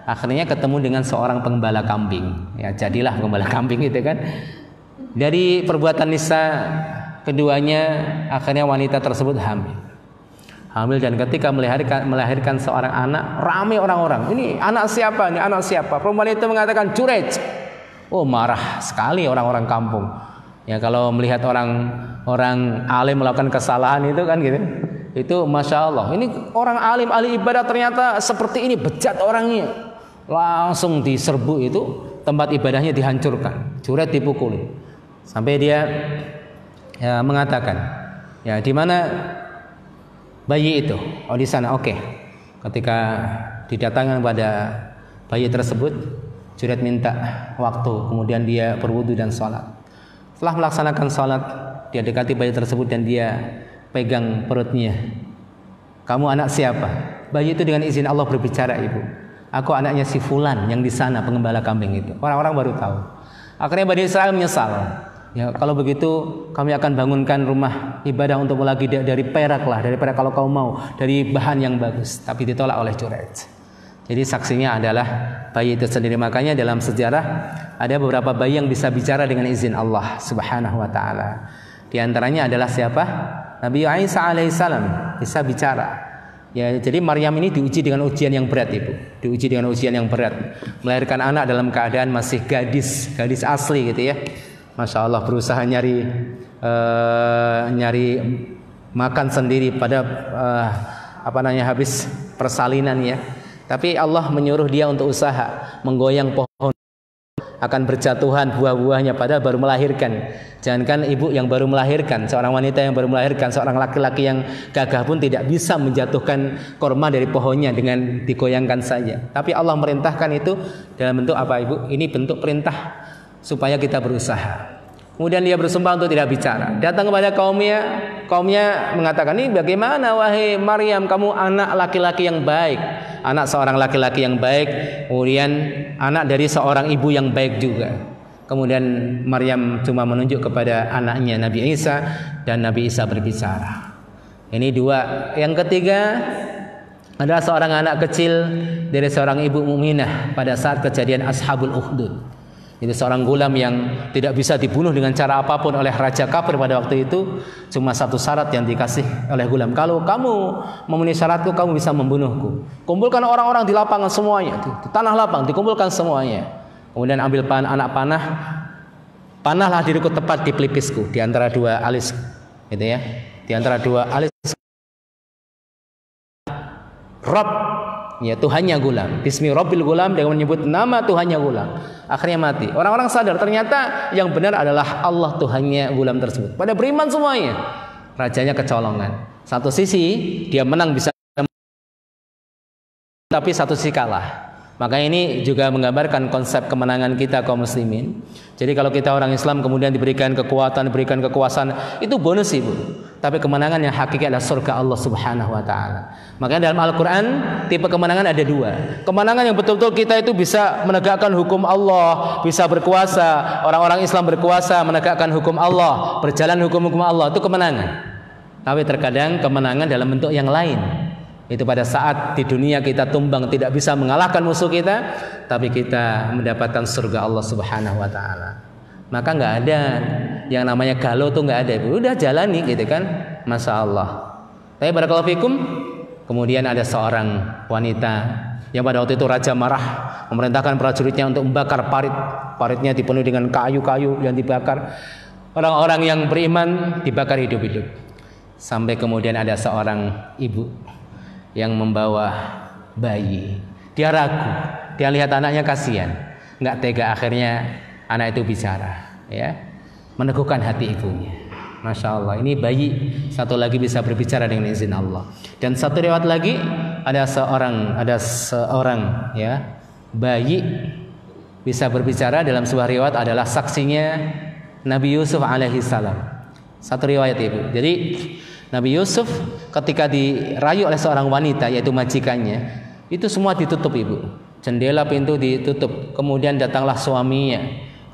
Speaker 1: Akhirnya ketemu dengan seorang penggembala kambing. Ya, jadilah penggembala kambing gitu kan. Dari perbuatan nisa keduanya, akhirnya wanita tersebut hamil. Dan ketika melahirkan seorang anak, ramai orang-orang. Ini anak siapa? Ini anak siapa? Perempuan itu mengatakan Juraij. Oh, marah sekali orang-orang kampung. Ya, kalau melihat orang alim melakukan kesalahan itu kan gitu. Itu Masya Allah. Ini orang alim, ahli ibadah ternyata seperti ini, bejat orangnya. Langsung diserbu itu, tempat ibadahnya dihancurkan. Juraij dipukuli. Sampai dia mengatakan, ya di mana bayi itu? Oh, di sana. Oke. Ketika didatangkan pada bayi tersebut, Juraij minta waktu, kemudian dia berwudu dan sholat. Setelah melaksanakan sholat, dia dekati bayi tersebut dan dia pegang perutnya. Kamu anak siapa? Bayi itu dengan izin Allah berbicara, ibu. Aku anaknya si Fulan yang di sana, penggembala kambing itu. Orang-orang baru tahu. Akhirnya Bani Israel menyesal. Ya, kalau begitu kami akan bangunkan rumah ibadah untuk lagi dari perak lah, dari perak kalau kau mau, dari bahan yang bagus. Tapi ditolak oleh Juraij. Jadi saksinya adalah bayi itu sendiri. Makanya dalam sejarah ada beberapa bayi yang bisa bicara dengan izin Allah Subhanahu wa taala. Di antaranya adalah siapa? Nabi Isa alaihissalam bisa bicara. Ya, jadi Maryam ini diuji dengan ujian yang berat, Ibu. Diuji dengan ujian yang berat. Melahirkan anak dalam keadaan masih gadis asli gitu ya. Masya Allah, berusaha nyari makan sendiri pada habis persalinan ya. Tapi Allah menyuruh dia untuk usaha menggoyang pohon, akan berjatuhan buah-buahnya padahal baru melahirkan. Jangankan ibu yang baru melahirkan, seorang wanita yang baru melahirkan, seorang laki-laki yang gagah pun tidak bisa menjatuhkan korma dari pohonnya dengan digoyangkan saja. Tapi Allah merintahkan itu dalam bentuk apa ibu? Ini bentuk perintah supaya kita berusaha. Kemudian dia bersumpah untuk tidak bicara. Datang kepada kaumnya mengatakan, ini bagaimana wahai Maryam, kamu anak laki-laki yang baik, anak seorang laki-laki yang baik, kemudian anak dari seorang ibu yang baik juga. Kemudian Maryam cuma menunjuk kepada anaknya Nabi Isa, dan Nabi Isa berbicara. Ini dua. Yang ketiga adalah seorang anak kecil dari seorang ibu mukminah pada saat kejadian Ashabul Ukhdud. Itu seorang gulam yang tidak bisa dibunuh dengan cara apapun oleh raja kafir pada waktu itu. Cuma satu syarat yang dikasih oleh gulam, kalau kamu memenuhi syaratku, kamu bisa membunuhku. Kumpulkan orang-orang di lapangan semuanya, di tanah lapang dikumpulkan semuanya. Kemudian ambil anak panah, panahlah diriku tepat di pelipisku, di antara dua alis, gitu ya, di antara dua alis. Rob, ya Tuhannya gulam, Bismi Rabbil Gulam, dengan menyebut nama Tuhannya gulam. Akhirnya mati. Orang-orang sadar ternyata yang benar adalah Allah Tuhannya gulam tersebut. Pada beriman semuanya. Rajanya kecolongan. Satu sisi dia menang bisa, tapi satu sisi kalah. Maka ini juga menggambarkan konsep kemenangan kita kaum muslimin. Jadi kalau kita orang Islam kemudian diberikan kekuatan, diberikan kekuasaan, itu bonus ibu. Tapi kemenangan yang hakiki adalah surga Allah Subhanahu wa taala. Makanya dalam Al-Qur'an tipe kemenangan ada dua. Kemenangan yang betul-betul kita itu bisa menegakkan hukum Allah, bisa berkuasa, orang-orang Islam berkuasa menegakkan hukum Allah, berjalan hukum-hukum Allah, itu kemenangan. Tapi terkadang kemenangan dalam bentuk yang lain. Itu pada saat di dunia kita tumbang, tidak bisa mengalahkan musuh kita, tapi kita mendapatkan surga Allah Subhanahu wa taala. Maka nggak ada yang namanya galau tuh, nggak ada. Udah jalani gitu kan, masya Allah. Tapi barakallahu fikum, kemudian ada seorang wanita yang pada waktu itu raja marah, memerintahkan prajuritnya untuk membakar paritnya dipenuhi dengan kayu-kayu yang dibakar. Orang-orang yang beriman dibakar hidup-hidup. Sampai kemudian ada seorang ibu yang membawa bayi. Dia ragu, dia lihat anaknya kasihan, nggak tega, akhirnya anak itu bicara, ya, meneguhkan hati ibunya. Masya Allah, ini bayi satu lagi bisa berbicara dengan izin Allah. Dan satu riwayat lagi ada seorang ya bayi bisa berbicara, dalam sebuah riwayat adalah saksinya Nabi Yusuf alaihi salam. Satu riwayat ibu. Jadi Nabi Yusuf ketika dirayu oleh seorang wanita, yaitu majikannya, itu semua ditutup ibu. Jendela, pintu ditutup. Kemudian datanglah suaminya.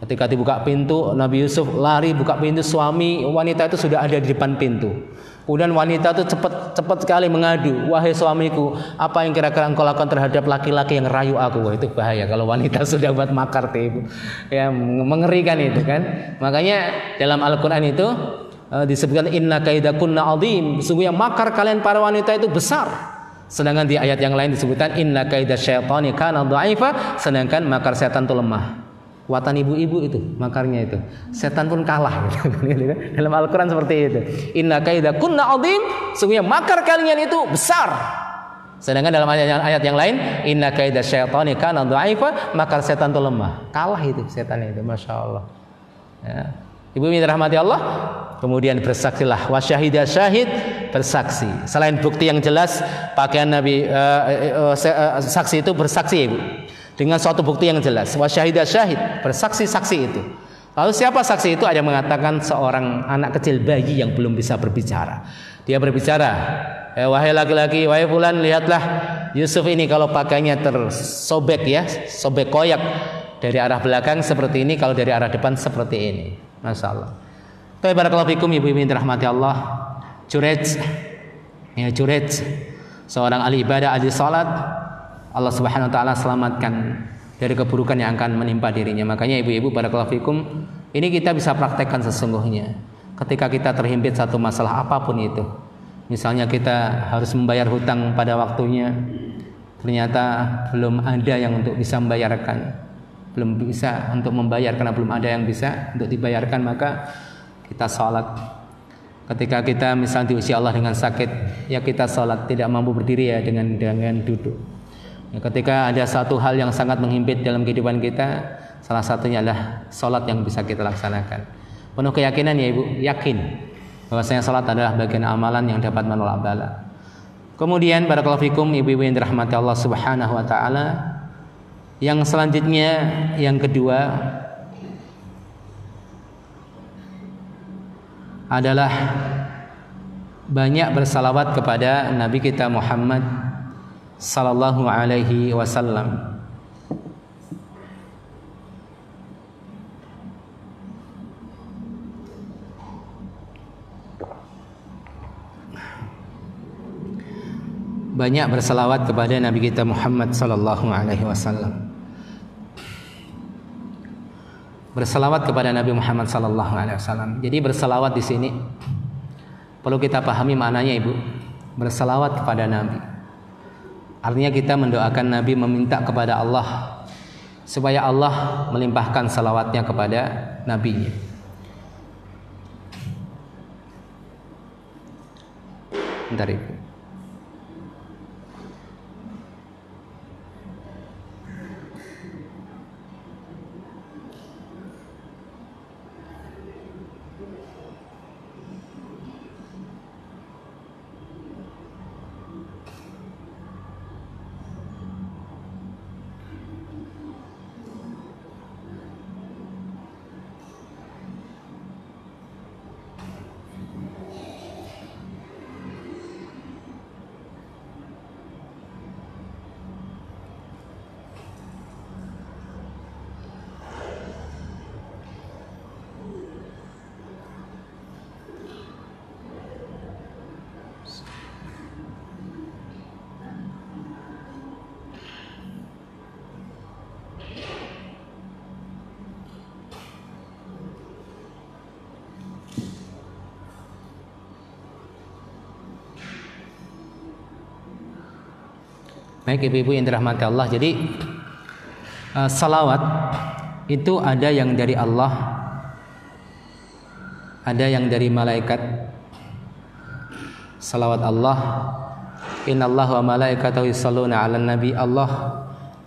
Speaker 1: Ketika dibuka pintu, Nabi Yusuf lari buka pintu, suami wanita itu sudah ada di depan pintu. Kemudian wanita itu cepat sekali mengadu, wahai suamiku, apa yang kira-kira engkau lakukan terhadap laki-laki yang rayu aku? Wah, itu bahaya kalau wanita sudah buat makar ibu. Ya, mengerikan itu kan. Makanya dalam Al-Qur'an itu disebutkan inna kaidakunna azim, sungguh yang makar kalian para wanita itu besar. Sedangkan di ayat yang lain disebutkan inna kaidasyaitani kana dha'ifa, sedangkan makar setan itu lemah. Kuatan ibu-ibu itu makarnya itu, setan pun kalah gitu. Dalam Al-Qur'an seperti itu. Inna kaidakunna azim, sungguh yang makar kalian itu besar. Sedangkan dalam ayat yang lain inna kaidasyaitani kana dha'ifa, makar setan itu lemah. Kalah itu setan itu, masya Allah. Ya. Ibu yang dirahmati Allah, kemudian bersaksilah, wasyahidah syahid, bersaksi. Selain bukti yang jelas, pakaian Nabi saksi itu bersaksi ibu, dengan suatu bukti yang jelas. Wasyahidah syahid, bersaksi saksi itu. Lalu siapa saksi itu? Ada yang mengatakan seorang anak kecil bayi yang belum bisa berbicara. Dia berbicara, wahai laki-laki, wahai fulan, lihatlah Yusuf ini kalau pakainya tersobek ya, sobek koyak dari arah belakang seperti ini, kalau dari arah depan seperti ini. Masya Allah. Tapi barakallahu fikum ibu-ibu yang dirahmati Allah. Jurej, seorang ahli ibadah, ahli salat, Allah Subhanahu wa taala selamatkan dari keburukan yang akan menimpa dirinya. Makanya ibu-ibu barakallahu fikum, ini kita bisa praktekkan sesungguhnya. Ketika kita terhimpit satu masalah apapun itu, misalnya kita harus membayar hutang pada waktunya, ternyata belum ada yang untuk bisa membayarkan, belum bisa untuk membayar karena belum ada yang bisa untuk dibayarkan, maka kita sholat. Ketika kita misalnya diuji Allah dengan sakit, ya kita sholat, tidak mampu berdiri ya dengan duduk. Ya, ketika ada satu hal yang sangat menghimpit dalam kehidupan kita, salah satunya adalah sholat yang bisa kita laksanakan. Penuh keyakinan ya Ibu, yakin bahwasanya sholat adalah bagian amalan yang dapat menolak bala. Kemudian barakallahu fikum ibu-ibu yang dirahmati Allah Subhanahu wa taala, yang selanjutnya yang kedua adalah banyak bersalawat kepada Nabi kita Muhammad sallallahu alaihi wasallam. Banyak bersalawat kepada Nabi kita Muhammad sallallahu alaihi wasallam. Bersalawat kepada Nabi Muhammad sallallahu alaihi wasallam. Jadi bersalawat di sini perlu kita pahami maknanya Ibu. Bersalawat kepada Nabi. Artinya kita mendoakan Nabi, meminta kepada Allah supaya Allah melimpahkan salawatnya kepada Nabi-Nya. Bentar Ibu. Baik ibu-ibu yang dirahmati Allah, jadi salawat itu ada yang dari Allah, ada yang dari malaikat. Salawat Allah, innallaha wa malaikatahu yusholluna 'alan nabi, Allah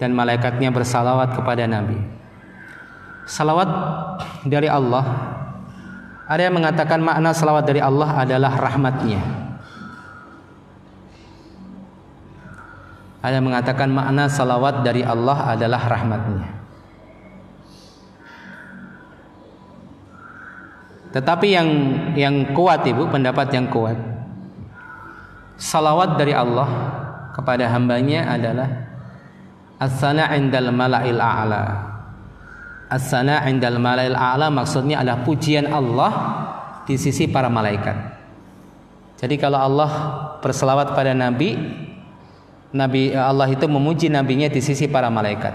Speaker 1: dan malaikatnya bersalawat kepada Nabi. Salawat dari Allah, ada yang mengatakan makna salawat dari Allah adalah rahmatnya. Ada yang mengatakan makna salawat dari Allah adalah rahmatnya. Tetapi yang kuat Ibu, pendapat yang kuat, salawat dari Allah kepada hambanya adalah as-sana' indal mala'il a'la. As-sana' indal mala'il a'la maksudnya adalah pujian Allah di sisi para malaikat. Jadi kalau Allah berselawat pada Nabi Allah itu memuji nabinya di sisi para malaikat.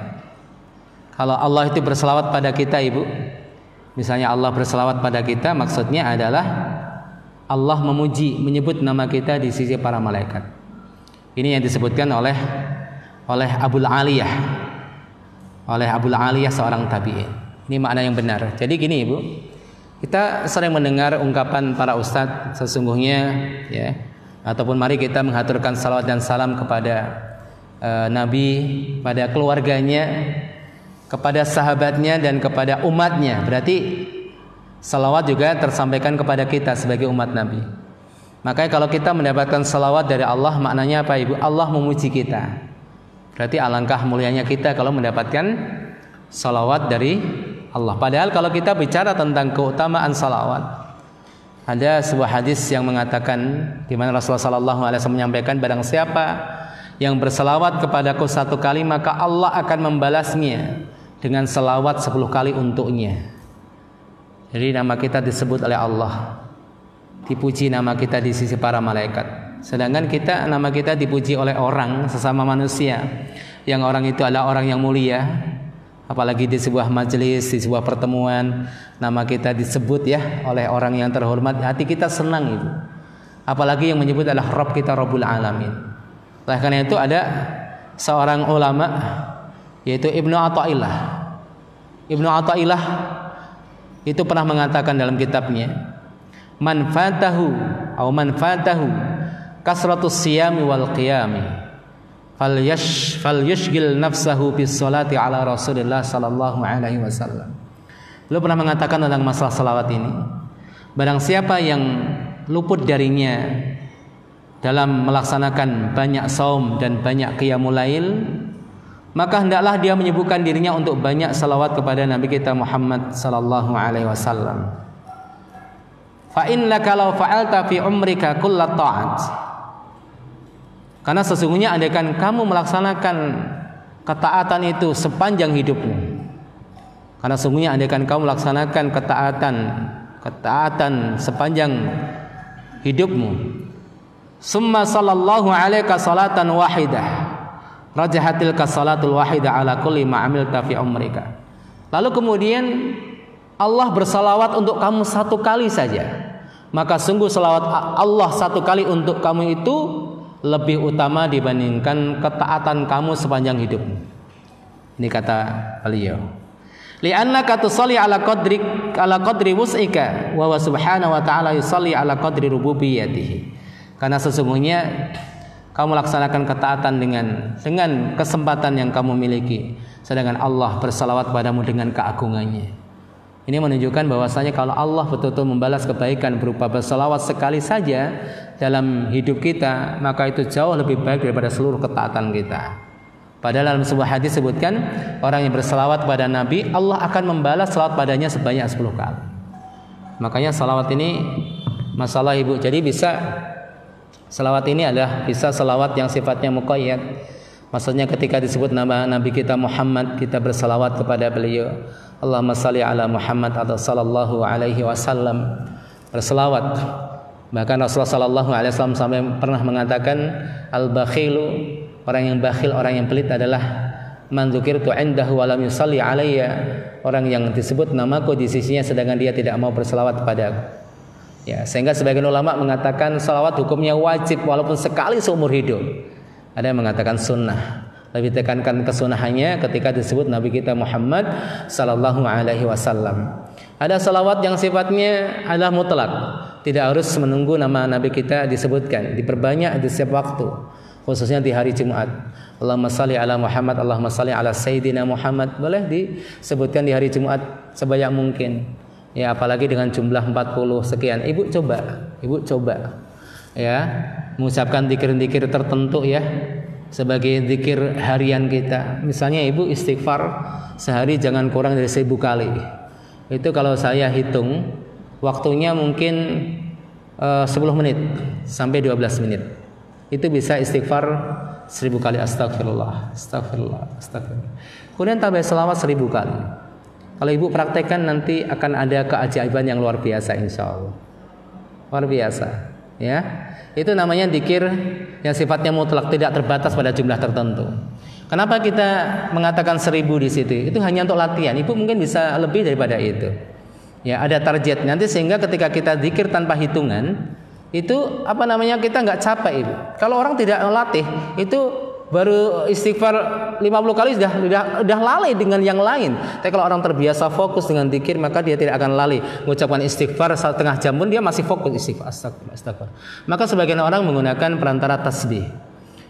Speaker 1: Kalau Allah itu berselawat pada kita Ibu, misalnya Allah berselawat pada kita, maksudnya adalah Allah memuji, menyebut nama kita di sisi para malaikat. Ini yang disebutkan oleh Abul Aliyah, seorang tabi'in. Ini makna yang benar. Jadi gini Ibu, kita sering mendengar ungkapan para ustadz, sesungguhnya ya, ataupun mari kita mengaturkan salawat dan salam kepada Nabi, pada keluarganya, kepada sahabatnya dan kepada umatnya. Berarti salawat juga tersampaikan kepada kita sebagai umat Nabi. Makanya kalau kita mendapatkan salawat dari Allah, maknanya apa Ibu? Allah memuji kita. Berarti alangkah mulianya kita kalau mendapatkan salawat dari Allah. Padahal kalau kita bicara tentang keutamaan salawat, ada sebuah hadis yang mengatakan, di mana Rasulullah SAW menyampaikan, barang siapa yang berselawat kepadaku 1 kali, maka Allah akan membalasnya dengan selawat 10 kali untuknya. Jadi nama kita disebut oleh Allah, dipuji nama kita di sisi para malaikat. Sedangkan kita, nama kita dipuji oleh orang, sesama manusia, yang orang itu adalah orang yang mulia. Apalagi di sebuah majelis, di sebuah pertemuan, nama kita disebut ya oleh orang yang terhormat, hati kita senang itu. Apalagi yang menyebut adalah Rabb kita, Rabbul Alamin. Oleh karena itu ada seorang ulama yaitu Ibnu Athaillah. Ibnu Athaillah itu pernah mengatakan dalam kitabnya man fatahu kasratus siyami wal qiyami falyashghil nafsahu bis salati ala Rasulillah sallallahu alaihi wasallam. Beliau pernah mengatakan tentang masalah salawat ini, barang siapa yang luput darinya dalam melaksanakan banyak saum dan banyak qiyamul lail, maka hendaklah dia menyibukkan dirinya untuk banyak salawat kepada Nabi kita Muhammad sallallahu alaihi wasallam. Fa innaka law fa'alta fi umrika kullat ta'at, karena sesungguhnya andaikan kamu melaksanakan ketaatan itu sepanjang hidupmu, karena sesungguhnya andaikan kamu melaksanakan ketaatan sepanjang hidupmu, summa sallallahu alaika salatan wahidah rajahatil kasalatul wahidah ala kulli ma amilta fi umrika. Lalu kemudian Allah bersalawat untuk kamu satu kali saja, maka sungguh salawat Allah satu kali untuk kamu itu lebih utama dibandingkan ketaatan kamu sepanjang hidupmu. Ini kata beliau. Li'annaka tusalli ala qadri wus'ika wa subhanahu wa ta'ala yusalli ala qadri rububiyyatihi. Karena sesungguhnya kamu laksanakan ketaatan dengan kesempatan yang kamu miliki, sedangkan Allah bersalawat padamu dengan keagungannya. Ini menunjukkan bahwasanya kalau Allah betul-betul membalas kebaikan berupa bersalawat sekali saja dalam hidup kita, maka itu jauh lebih baik daripada seluruh ketaatan kita. Padahal dalam sebuah hadis disebutkan orang yang bersalawat pada Nabi, Allah akan membalas salawat padanya sebanyak 10 kali. Makanya salawat ini masalah ibu. Jadi bisa salawat ini adalah bisa salawat yang sifatnya muqayyad. Maksudnya ketika disebut nama Nabi kita Muhammad, kita bersalawat kepada beliau. Allahumma salli ala Muhammad atau sallallahu alaihi wasallam, berselawat. Bahkan Rasulullah sallallahu alaihi wasallam sampai pernah mengatakan al-bakhilu, orang yang bakhil, orang yang pelit adalah man dzukirtu indahu wa lam yusalli alayya, orang yang disebut namaku di sisinya sedangkan dia tidak mau berselawat kepadaku. Ya, sehingga sebagian ulama mengatakan salawat hukumnya wajib walaupun sekali seumur hidup. Ada yang mengatakan sunnah. Lebih tekankan kesunahannya ketika disebut Nabi kita Muhammad sallallahu alaihi wasallam. Ada salawat yang sifatnya adalah mutlak, tidak harus menunggu nama Nabi kita disebutkan, diperbanyak di setiap waktu, khususnya di hari Jumat. Allahumma salli ala Muhammad, Allahumma salli ala Sayyidina Muhammad, boleh disebutkan di hari Jumat sebanyak mungkin. Ya, apalagi dengan jumlah 40 sekian. Ibu coba ya, mengucapkan zikir-zikir tertentu ya, sebagai zikir harian kita. Misalnya ibu istighfar sehari jangan kurang dari 1000 kali. Itu kalau saya hitung waktunya mungkin 10 menit sampai 12 menit. Itu bisa istighfar 1000 kali. Astagfirullah, astagfirullah, astagfirullah. Kemudian tambah selawat 1000 kali. Kalau ibu praktekkan nanti akan ada keajaiban yang luar biasa, insya Allah. Luar biasa ya. Itu namanya zikir yang sifatnya mutlak, tidak terbatas pada jumlah tertentu. Kenapa kita mengatakan 1000 di situ? Itu hanya untuk latihan. Ibu mungkin bisa lebih daripada itu. Ya, ada target nanti sehingga ketika kita zikir tanpa hitungan, itu kita nggak capek, Ibu. Kalau orang tidak melatih, itu baru istighfar 50 kali sudah lalai dengan yang lain. Tapi kalau orang terbiasa fokus dengan zikir, maka dia tidak akan lalai. Mengucapkan istighfar setengah jam pun dia masih fokus istighfar. Astagfirullah. Maka sebagian orang menggunakan perantara tasbih.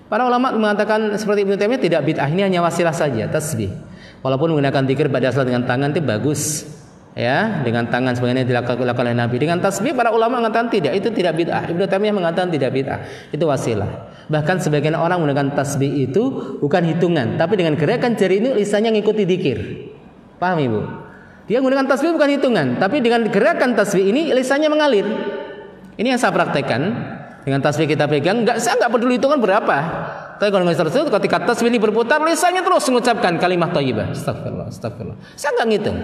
Speaker 1: Para ulama mengatakan seperti Ibnu Taimiyah, tidak bid'ah, ini hanya wasilah saja, tasbih. Walaupun menggunakan zikir pada saat dengan tangan itu bagus. Ya, dengan tangan sebagaimana dilakukan oleh Nabi. Dengan tasbih para ulama mengatakan tidak, itu tidak bid'ah. Ibnu Taimiyah mengatakan tidak bid'ah, itu wasilah. Bahkan sebagian orang menggunakan tasbih itu bukan hitungan, tapi dengan gerakan jari ini lisannya ngikuti zikir. Paham Ibu? Dia menggunakan tasbih bukan hitungan, tapi dengan gerakan tasbih ini lisannya mengalir. Ini yang saya praktekkan. Dengan tasbih kita pegang, saya nggak peduli hitungan berapa. Tapi kalau misalnya ketika tasbih ini berputar, lisannya terus mengucapkan kalimat thayyibah. Astagfirullah, astagfirullah. Saya nggak ngitung.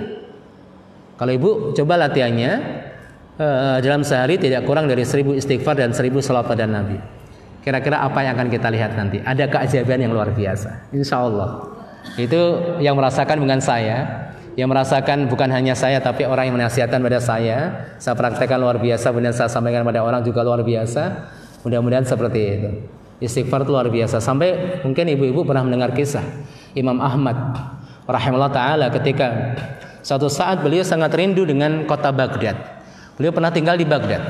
Speaker 1: Kalau ibu coba latihannya dalam sehari tidak kurang dari 1000 istighfar dan 1000 salawat pada Nabi. Kira-kira apa yang akan kita lihat nanti? Ada keajaiban yang luar biasa, insya Allah. Itu yang merasakan bukan saya, yang merasakan bukan hanya saya, tapi orang yang menasihatkan pada saya. Saya praktekkan luar biasa, kemudian saya sampaikan pada orang juga luar biasa. Mudah-mudahan seperti itu. Istighfar itu luar biasa. Sampai mungkin ibu-ibu pernah mendengar kisah Imam Ahmad rahimahullah ta'ala ketika suatu saat beliau sangat rindu dengan kota Baghdad. Beliau pernah tinggal di Baghdad.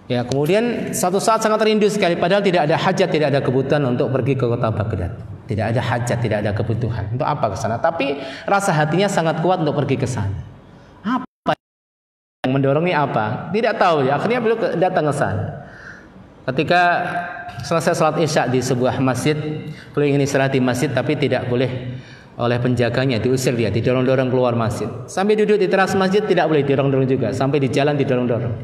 Speaker 1: Ya, kemudian satu saat sangat rindu sekali, padahal tidak ada hajat, tidak ada kebutuhan untuk pergi ke kota Baghdad. Tidak ada hajat, tidak ada kebutuhan. Untuk apa ke sana? Tapi rasa hatinya sangat kuat untuk pergi ke sana. Apa yang mendorongnya apa? Tidak tahu ya. Akhirnya beliau datang ke sana. Ketika selesai salat Isya di sebuah masjid, beliau ingin istirahat di masjid tapi tidak boleh oleh penjaganya, diusir dia, didorong-dorong keluar masjid. Sampai duduk di teras masjid tidak boleh didorong-dorong juga, sampai di jalan didorong-dorong.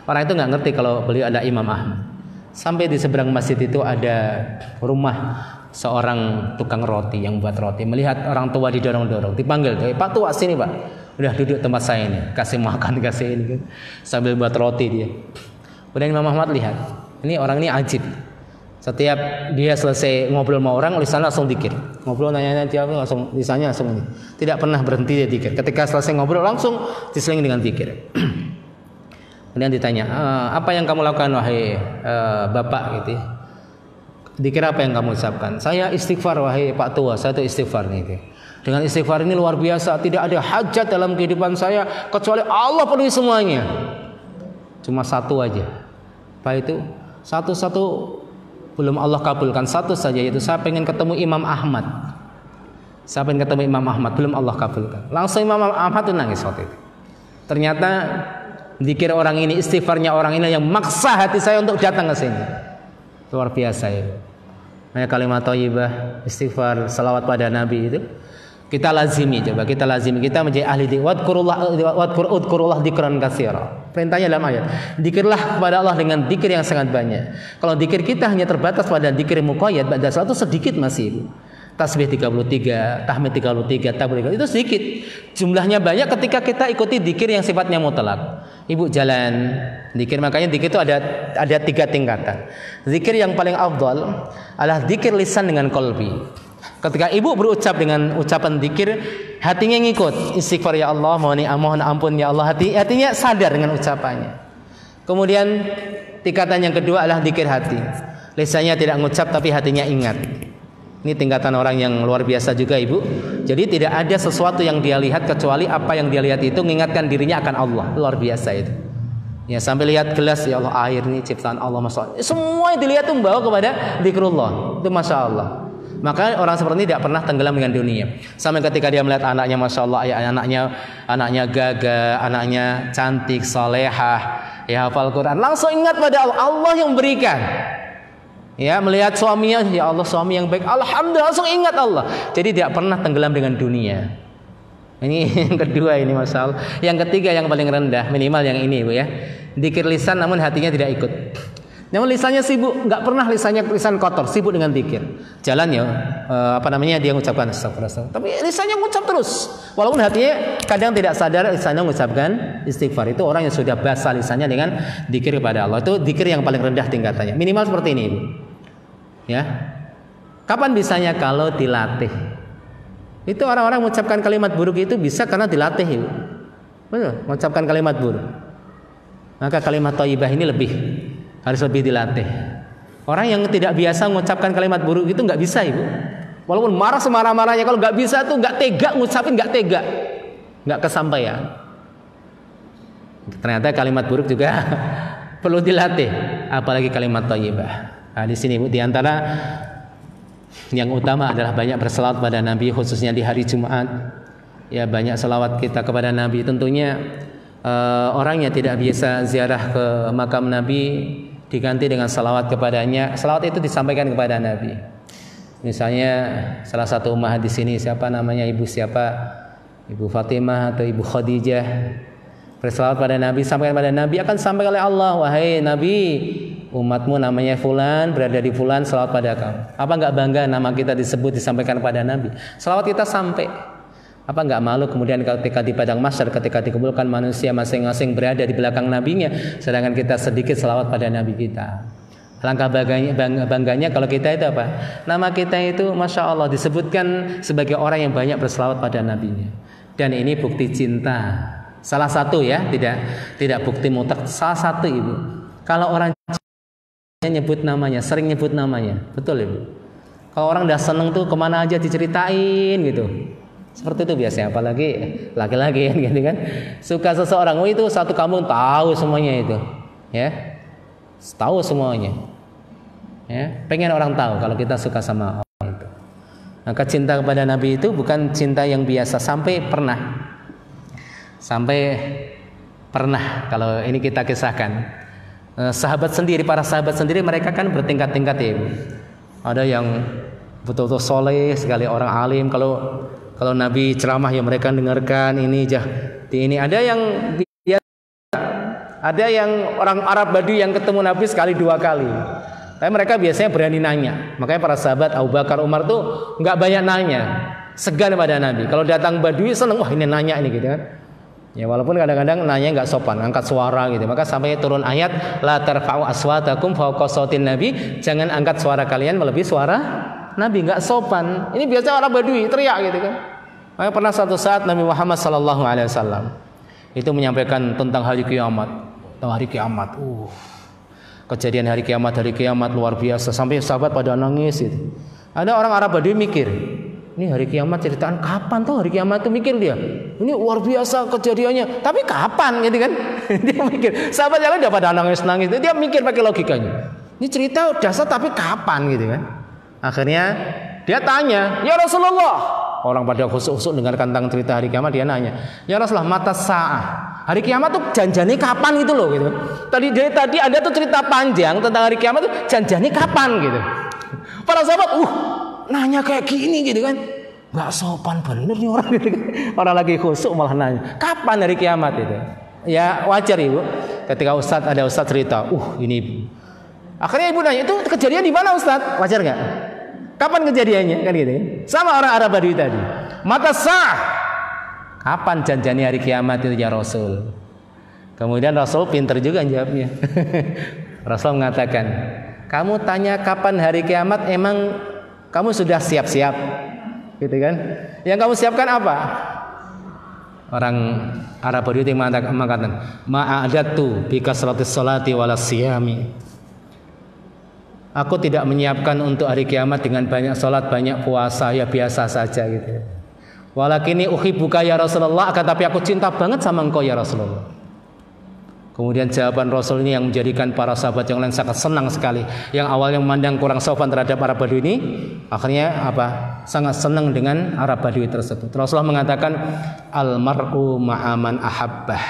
Speaker 1: Orang itu nggak ngerti kalau beliau ada Imam Ahmad. Sampai di seberang masjid itu ada rumah seorang tukang roti yang buat roti. Melihat orang tua didorong-dorong, dipanggil, Pak tua sini Pak. Udah duduk tempat saya ini, kasih makan, kasih ini kan. Sambil buat roti dia. Kemudian Imam Ahmad lihat, ini orang ini ajib. Setiap dia selesai ngobrol sama orang, lisannya langsung dikir. Ngobrol nanya-nanya jawab langsung lisannya langsung ini. Tidak pernah berhenti dia dikir. Ketika selesai ngobrol langsung diselingi dengan dikir. Kemudian ditanya, apa yang kamu lakukan wahai bapak gitu? Dikir apa yang kamu ucapkan? Saya istighfar wahai Pak tua, saya itu istighfar gitu. Dengan istighfar ini luar biasa, tidak ada hajat dalam kehidupan saya kecuali Allah penuhi semuanya. Cuma satu aja. Apa itu? Satu-satu belum Allah kabulkan, satu saja, yaitu saya pengen ketemu Imam Ahmad. Saya pengen ketemu Imam Ahmad, belum Allah kabulkan. Langsung Imam Ahmad itu nangis waktu itu. Ternyata dikir orang ini, istighfarnya orang ini yang maksa hati saya untuk datang ke sini. Luar biasa ya. Hanya kalimat thayyibah, istighfar, salawat pada Nabi itu kita lazimi, coba kita lazimi, kita menjadi ahli wadkurullah dzikran katsira. Perintahnya dalam ayat, dzikirlah kepada Allah dengan dzikir yang sangat banyak. Kalau dzikir kita hanya terbatas pada dzikir muqayyad, ba'da salat itu sedikit masih. Tasbih 33, tahmid 33, takbir 33, itu sedikit. Jumlahnya banyak ketika kita ikuti dzikir yang sifatnya mutlak. Ibu jalan dzikir, makanya dzikir itu ada 3 tingkatan. Dzikir yang paling afdal adalah dzikir lisan dengan qalbi. Ketika ibu berucap dengan ucapan dzikir, hatinya ngikut. Istighfar ya Allah, mohon ampun ya Allah, hatinya sadar dengan ucapannya. Kemudian tingkatan yang kedua adalah dzikir hati. Lisannya tidak mengucap tapi hatinya ingat. Ini tingkatan orang yang luar biasa juga ibu. Jadi tidak ada sesuatu yang dia lihat kecuali apa yang dia lihat itu mengingatkan dirinya akan Allah. Luar biasa itu. Ya, sampai lihat gelas, ya Allah, air ini ciptaan Allah, masya Allah. Semua yang dilihat itu membawa kepada dzikrullah. Itu masya Allah. Maka orang seperti ini tidak pernah tenggelam dengan dunia. Sampai ketika dia melihat anaknya, masya Allah, ya anaknya gagah, anaknya cantik, salehah, ya hafal Quran, langsung ingat pada Allah, Allah yang berikan. Ya, melihat suaminya, ya Allah, suami yang baik, alhamdulillah, langsung ingat Allah. Jadi tidak pernah tenggelam dengan dunia. Ini yang kedua ini, masya Allah. Yang ketiga yang paling rendah, minimal yang ini ibu ya, dzikir lisan namun hatinya tidak ikut. Namun lisannya sibuk, nggak pernah lisan kotor, sibuk dengan dzikir. Jalan ya, dia mengucapkan astagfirullah. Tapi lisannya mengucap terus, walaupun hatinya kadang tidak sadar lisannya mengucapkan istighfar. Itu orang yang sudah basah lisannya dengan dzikir kepada Allah. Itu dzikir yang paling rendah tingkatannya. Minimal seperti ini, ibu. Ya, kapan bisanya? Kalau dilatih. Itu orang-orang mengucapkan kalimat buruk itu bisa karena dilatih, ibu. Betul, mengucapkan kalimat buruk. Maka kalimat thayyibah ini harus lebih dilatih. Orang yang tidak biasa mengucapkan kalimat buruk itu nggak bisa ibu. Walaupun marah semarah-marahnya, kalau nggak bisa tuh nggak tega ngucapin, nggak tega, nggak kesampaian. Ternyata kalimat buruk juga perlu dilatih, apalagi kalimat thayyibah. Nah, di sini ibu, diantara yang utama adalah banyak berselawat pada Nabi, khususnya di hari Jumat. Ya, banyak selawat kita kepada Nabi. Tentunya orang yang tidak biasa ziarah ke makam Nabi diganti dengan salawat kepadanya. Salawat itu disampaikan kepada Nabi. Misalnya salah satu ummahat di sini, siapa namanya, ibu siapa, Ibu Fatimah atau Ibu Khadijah, bersalawat pada Nabi, sampaikan pada Nabi, akan sampaikan oleh Allah, wahai Nabi, umatmu namanya fulan, berada di fulan, salawat pada kamu. Apa enggak bangga nama kita disebut, disampaikan pada Nabi? Salawat kita sampai. Apa enggak malu kemudian ketika di padang mahsyar, ketika dikumpulkan manusia masing-masing berada di belakang nabinya, sedangkan kita sedikit selawat pada nabi kita. Langkah bangganya kalau kita itu apa? Nama kita itu masya Allah disebutkan sebagai orang yang banyak berselawat pada nabinya. Dan ini bukti cinta. Salah satu ya, tidak bukti mutlak. Salah satu ibu. Kalau orang nyebut namanya, sering nyebut namanya, betul ibu. Kalau orang udah seneng tuh kemana aja diceritain gitu. Seperti itu biasanya, apalagi laki-laki kan gitu kan. Suka seseorang, itu satu kampung tahu semuanya itu. Ya. Tahu semuanya. Ya, pengen orang tahu kalau kita suka sama orang itu. Maka cinta kepada Nabi itu bukan cinta yang biasa, sampai pernah kalau ini kita kisahkan. Para sahabat sendiri mereka kan bertingkat-tingkat ya. Ada yang betul-betul soleh sekali, orang alim, kalau Nabi ceramah ya mereka dengarkan, ini ada yang orang Arab Badui yang ketemu Nabi sekali 2 kali. Tapi mereka biasanya berani nanya. Makanya para sahabat Abu Bakar, Umar tuh nggak banyak nanya, segan pada Nabi. Kalau datang Badui seneng, wah ini nanya ini gitu kan. Ya walaupun kadang-kadang nanya nggak sopan, angkat suara gitu. Maka sampai turun ayat la tarfa'u aswatakum fawqa sautin nabi, jangan angkat suara kalian melebihi suara Nabi, nggak sopan. Ini biasa orang Badui teriak gitu kan. Maka pernah suatu saat Nabi Muhammad SAW itu menyampaikan tentang hari kiamat. Kejadian hari kiamat luar biasa, sampai sahabat pada nangis gitu. Ada orang Arab Badui mikir, ini hari kiamat ceritaan kapan tuh hari kiamat tuh, mikir dia. Ini luar biasa kejadiannya, tapi kapan gitu kan? Dia mikir. Sahabat yang lain udah pada nangis-nangis, dia mikir pakai logikanya. Ini cerita dasar tapi kapan gitu kan? Akhirnya dia tanya, "Ya Rasulullah." Orang pada khusuk-khusuk dengarkan tentang cerita hari kiamat, dia nanya, "Ya Rasulullah, mata sa'ah. Hari kiamat tuh janjane kapan gitu loh gitu. Tadi Anda tuh cerita panjang tentang hari kiamat tuh janjane kapan gitu." Para sahabat, nanya kayak gini gitu kan. Enggak sopan bener nih orang gitu kan. Orang lagi khusuk malah nanya, "Kapan hari kiamat itu?" Ya wajar Ibu. Ketika ada Ustaz cerita, ini. Akhirnya Ibu nanya, "Itu kejadian di mana Ustaz?" Wajar enggak? Kapan kejadiannya kan gitu kan? Sama orang Arab Badui tadi. Mata sah. Kapan janjinya hari kiamat itu ya Rasul? Kemudian Rasul pinter juga jawabnya. Rasul mengatakan, "Kamu tanya kapan hari kiamat, emang kamu sudah siap-siap?" Gitu kan? Yang kamu siapkan apa? Orang Arab Badui itu mengatakan, "Ma'adatu bi kasratis sholati walas siyami." Aku tidak menyiapkan untuk hari kiamat dengan banyak sholat, banyak puasa, ya biasa saja gitu. Walakini uhibbuka ya Rasulullah, akan tapi aku cinta banget sama engkau ya Rasulullah. Kemudian jawaban Rasul ini yang menjadikan para sahabat yang lain sangat senang sekali. Yang awalnya memandang kurang sopan terhadap Arab Badui ini, akhirnya sangat senang dengan Arab Badui tersebut. Rasulullah mengatakan, "Al-mar'u ma'aman ahabbah."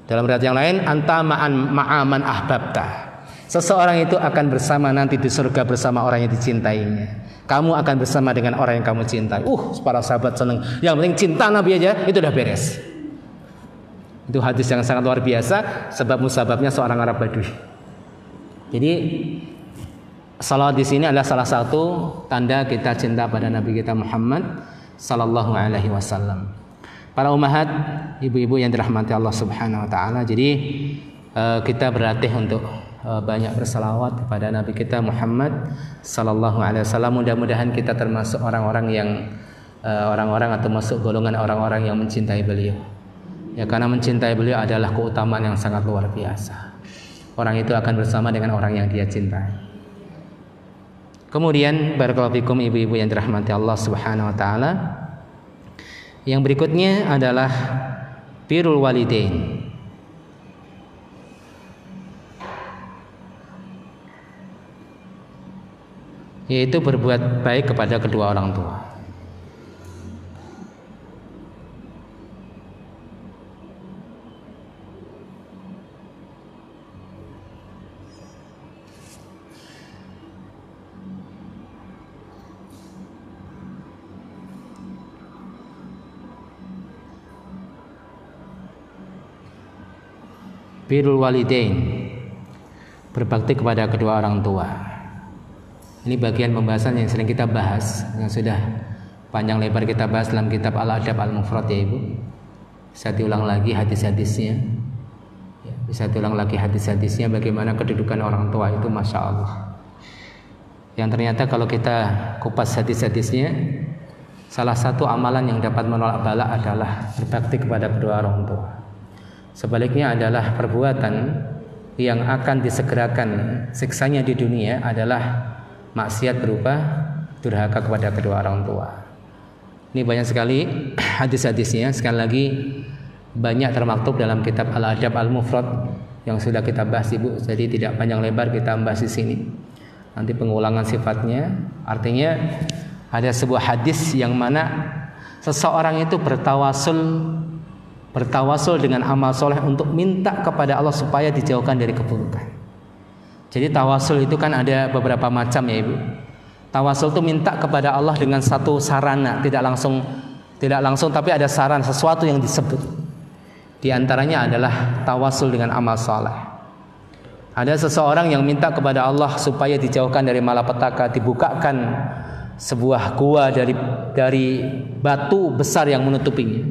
Speaker 1: Dalam riwayat yang lain, "Anta ma'aman ahbabta." Seseorang itu akan bersama nanti di surga bersama orang yang dicintainya. Kamu akan bersama dengan orang yang kamu cintai. Para sahabat senang. Yang penting cinta Nabi aja, itu udah beres. Itu hadis yang sangat luar biasa, sebab musababnya seorang Arab Badui. Jadi salawat di sini adalah salah satu tanda kita cinta pada Nabi kita Muhammad sallallahu alaihi wasallam. Para ummahat, ibu-ibu yang dirahmati Allah Subhanahu wa taala. Jadi kita berlatih untuk banyak bersalawat kepada Nabi kita Muhammad sallallahu alaihi wasallam. Mudah-mudahan kita termasuk orang-orang atau masuk golongan orang-orang yang mencintai beliau. Ya, karena mencintai beliau adalah keutamaan yang sangat luar biasa. Orang itu akan bersama dengan orang yang dia cintai. Kemudian barakallahu fikum ibu-ibu yang dirahmati Allah Subhanahu wa taala. Yang berikutnya adalah birrul walidain. Yaitu berbuat baik kepada kedua orang tua. Birrul walidain, berbakti kepada kedua orang tua. Ini bagian pembahasan yang sering kita bahas, yang sudah panjang lebar kita bahas dalam kitab Al-Adab Al-Mufrad ya Ibu. Bisa diulang lagi hadis-hadisnya, bisa diulang lagi hadis-hadisnya bagaimana kedudukan orang tua itu, Masya Allah. Yang ternyata kalau kita kupas hadis-hadisnya, salah satu amalan yang dapat menolak bala adalah berbakti kepada kedua orang tua. Sebaliknya adalah perbuatan yang akan disegerakan siksanya di dunia adalah maksiat berupa durhaka kepada kedua orang tua. Ini banyak sekali hadis-hadisnya. Sekali lagi banyak termaktub dalam kitab Al-Adab Al-Mufrad yang sudah kita bahas Ibu. Jadi tidak panjang lebar kita bahas di sini. Nanti pengulangan sifatnya. Artinya ada sebuah hadis yang mana seseorang itu bertawasul dengan amal soleh untuk minta kepada Allah supaya dijauhkan dari keburukan. Jadi tawasul itu kan ada beberapa macam ya Ibu. Tawasul itu minta kepada Allah dengan satu sarana, tidak langsung tapi ada saran sesuatu yang disebut. Di antaranya adalah tawasul dengan amal soleh. Ada seseorang yang minta kepada Allah supaya dijauhkan dari malapetaka, dibukakan sebuah gua dari batu besar yang menutupinya.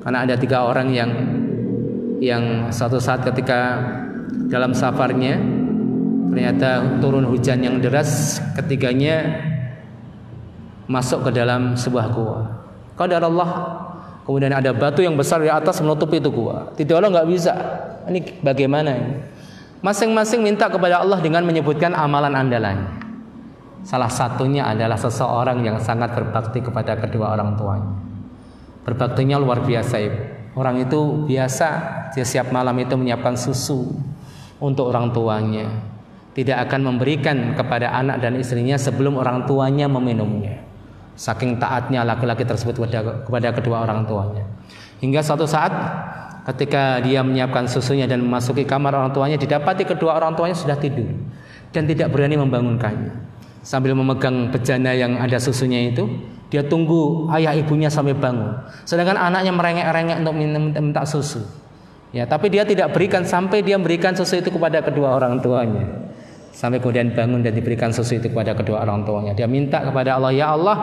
Speaker 1: Karena ada 3 orang yang suatu saat ketika dalam safarnya ternyata turun hujan yang deras, ketiganya masuk ke dalam sebuah gua. Qadar Allah, kemudian ada batu yang besar di atas menutupi itu gua. Tidak, Allah nggak bisa. Ini bagaimana ini? Masing-masing minta kepada Allah dengan menyebutkan amalan andalannya. Salah satunya adalah seseorang yang sangat berbakti kepada kedua orang tuanya. Berbaktinya luar biasa Ibu. Orang itu biasa setiap malam itu menyiapkan susu untuk orang tuanya. Tidak akan memberikan kepada anak dan istrinya sebelum orang tuanya meminumnya. Saking taatnya laki-laki tersebut kepada kedua orang tuanya. Hingga suatu saat ketika dia menyiapkan susunya dan memasuki kamar orang tuanya, didapati kedua orang tuanya sudah tidur dan tidak berani membangunkannya. Sambil memegang bejana yang ada susunya itu, dia tunggu ayah ibunya sampai bangun. Sedangkan anaknya merengek-rengek untuk minta susu. Ya, tapi dia tidak berikan sampai dia memberikan susu itu kepada kedua orang tuanya. Sampai kemudian bangun dan diberikan susu itu kepada kedua orang tuanya. Dia minta kepada Allah, ya Allah,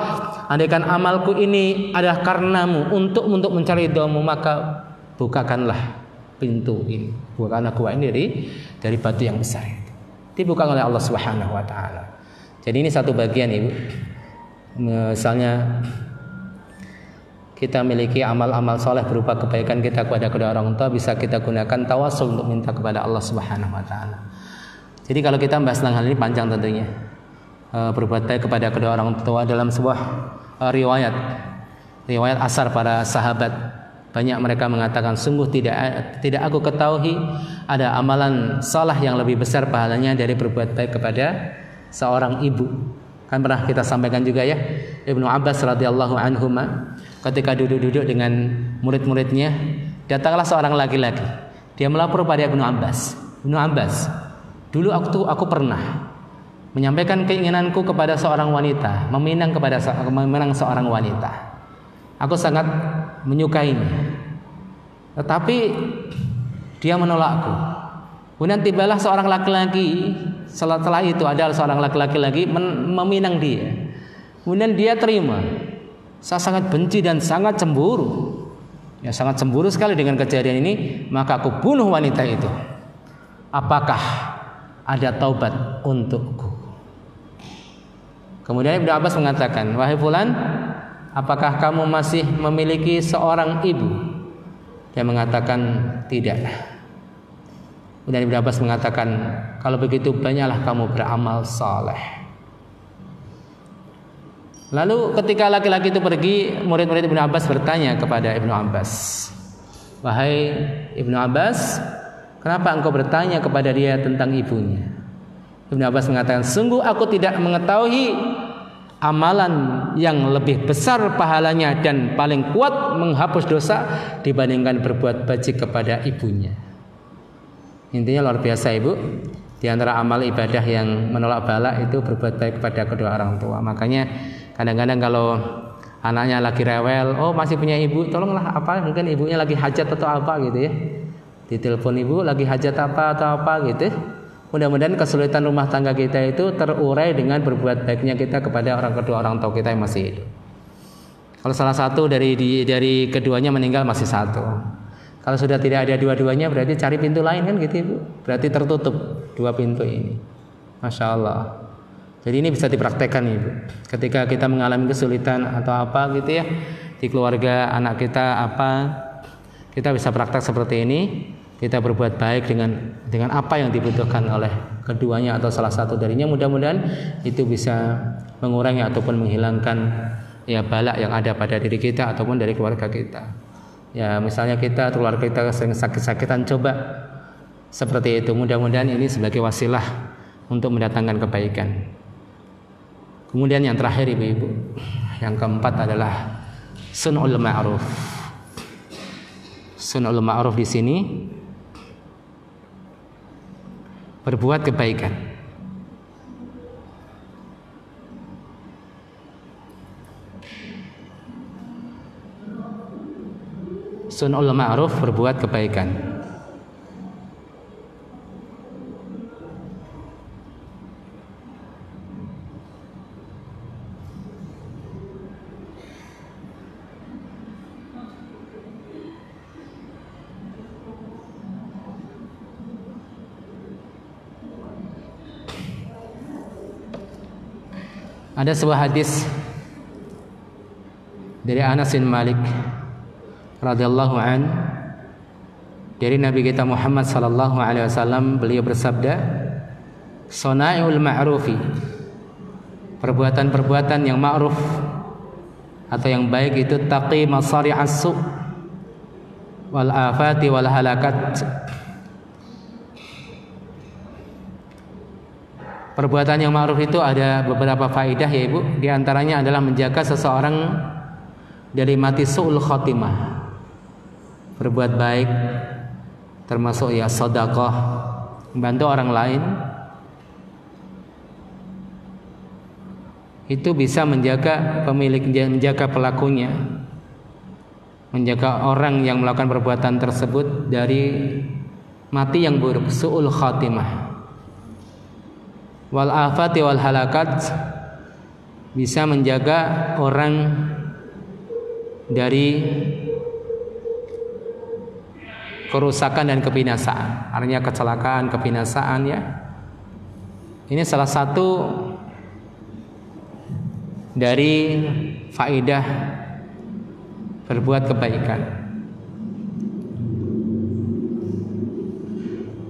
Speaker 1: andaikan amalku ini adalah karenamu, untuk mencari ridhamu, maka bukakanlah pintu ini, bukakanlah gua ini dari batu yang besar itu. Dibuka oleh Allah Subhanahu wa taala. Jadi ini satu bagian Ibu. Misalnya kita memiliki amal-amal soleh berupa kebaikan kita kepada kedua orang tua, bisa kita gunakan tawasul untuk minta kepada Allah Subhanahu wa taala. Jadi kalau kita membahas tentang hal ini panjang tentunya. Berbuat baik kepada kedua orang tua dalam sebuah riwayat asar para sahabat, banyak mereka mengatakan, sungguh tidak aku ketahui ada amalan salah yang lebih besar pahalanya dari berbuat baik kepada seorang ibu. Kan pernah kita sampaikan juga ya, Ibnu Abbas radhiyallahu anhuma ketika duduk-duduk dengan murid-muridnya, datanglah seorang laki-laki. Dia melapor pada Ibnu Abbas, dulu aku pernah menyampaikan keinginanku kepada seorang wanita, meminang seorang wanita. Aku sangat menyukainya, tetapi dia menolakku. Kemudian tibalah seorang laki-laki, setelah itu ada seorang laki-laki lagi meminang dia. Kemudian dia terima. Saya sangat benci dan sangat cemburu. Ya, sangat cemburu sekali dengan kejadian ini, maka aku bunuh wanita itu. Apakah ada taubat untukku? Kemudian Ibnu Abbas mengatakan, wahai fulan, apakah kamu masih memiliki seorang ibu? Dia mengatakan tidak. Kemudian Ibnu Abbas mengatakan, kalau begitu banyaklah kamu beramal saleh. Lalu ketika laki-laki itu pergi, murid-murid Ibnu Abbas bertanya kepada Ibnu Abbas, wahai Ibnu Abbas, kenapa engkau bertanya kepada dia tentang ibunya? Ibnu Abbas mengatakan, sungguh aku tidak mengetahui amalan yang lebih besar pahalanya dan paling kuat menghapus dosa dibandingkan berbuat baik kepada ibunya. Intinya luar biasa Ibu. Di antara amal ibadah yang menolak bala itu berbuat baik kepada kedua orang tua. Makanya kadang-kadang kalau anaknya lagi rewel, oh masih punya ibu, tolonglah mungkin ibunya lagi hajat atau apa gitu ya. Ditelepon ibu lagi hajat apa atau apa gitu. Mudah-mudahan kesulitan rumah tangga kita itu terurai dengan berbuat baiknya kita kepada kedua orang tua kita yang masih hidup. Kalau salah satu dari keduanya meninggal, masih satu. Kalau sudah tidak ada dua-duanya, berarti cari pintu lain kan gitu Ibu. Berarti tertutup dua pintu ini. Masya Allah. Jadi ini bisa dipraktekkan Ibu. Ketika kita mengalami kesulitan atau apa gitu ya, di keluarga anak kita apa, kita bisa praktek seperti ini. Kita berbuat baik dengan apa yang dibutuhkan oleh keduanya atau salah satu darinya. Mudah-mudahan itu bisa mengurangi ataupun menghilangkan ya bala yang ada pada diri kita ataupun dari keluarga kita. Ya misalnya kita keluarga kita sering sakit-sakitan, coba seperti itu. Mudah-mudahan ini sebagai wasilah untuk mendatangkan kebaikan. Kemudian yang terakhir ibu-ibu, yang keempat adalah sun'ul ma'ruf. Sun'ul ma'ruf di sini berbuat kebaikan. Sun'ul ma'ruf berbuat kebaikan. Ada sebuah hadis dari Anas bin Malik radhiyallahu an, dari Nabi kita Muhammad sallallahu alaihi wasallam, beliau bersabda, "Sana'iul ma'rufi," perbuatan-perbuatan yang ma'ruf atau yang baik itu, taqi masari'as su' wal afati wal halakat. Perbuatan yang ma'ruf itu ada beberapa faedah ya Ibu. Di antaranya adalah menjaga seseorang dari mati su'ul khotimah. Berbuat baik termasuk ya sedekah, membantu orang lain, itu bisa menjaga pemilik, menjaga pelakunya, menjaga orang yang melakukan perbuatan tersebut dari mati yang buruk, su'ul khatimah. Wal afati wal halakat, bisa menjaga orang dari kerusakan dan kebinasaan, artinya kecelakaan, kebinasaan ya. Ini salah satu dari faedah berbuat kebaikan.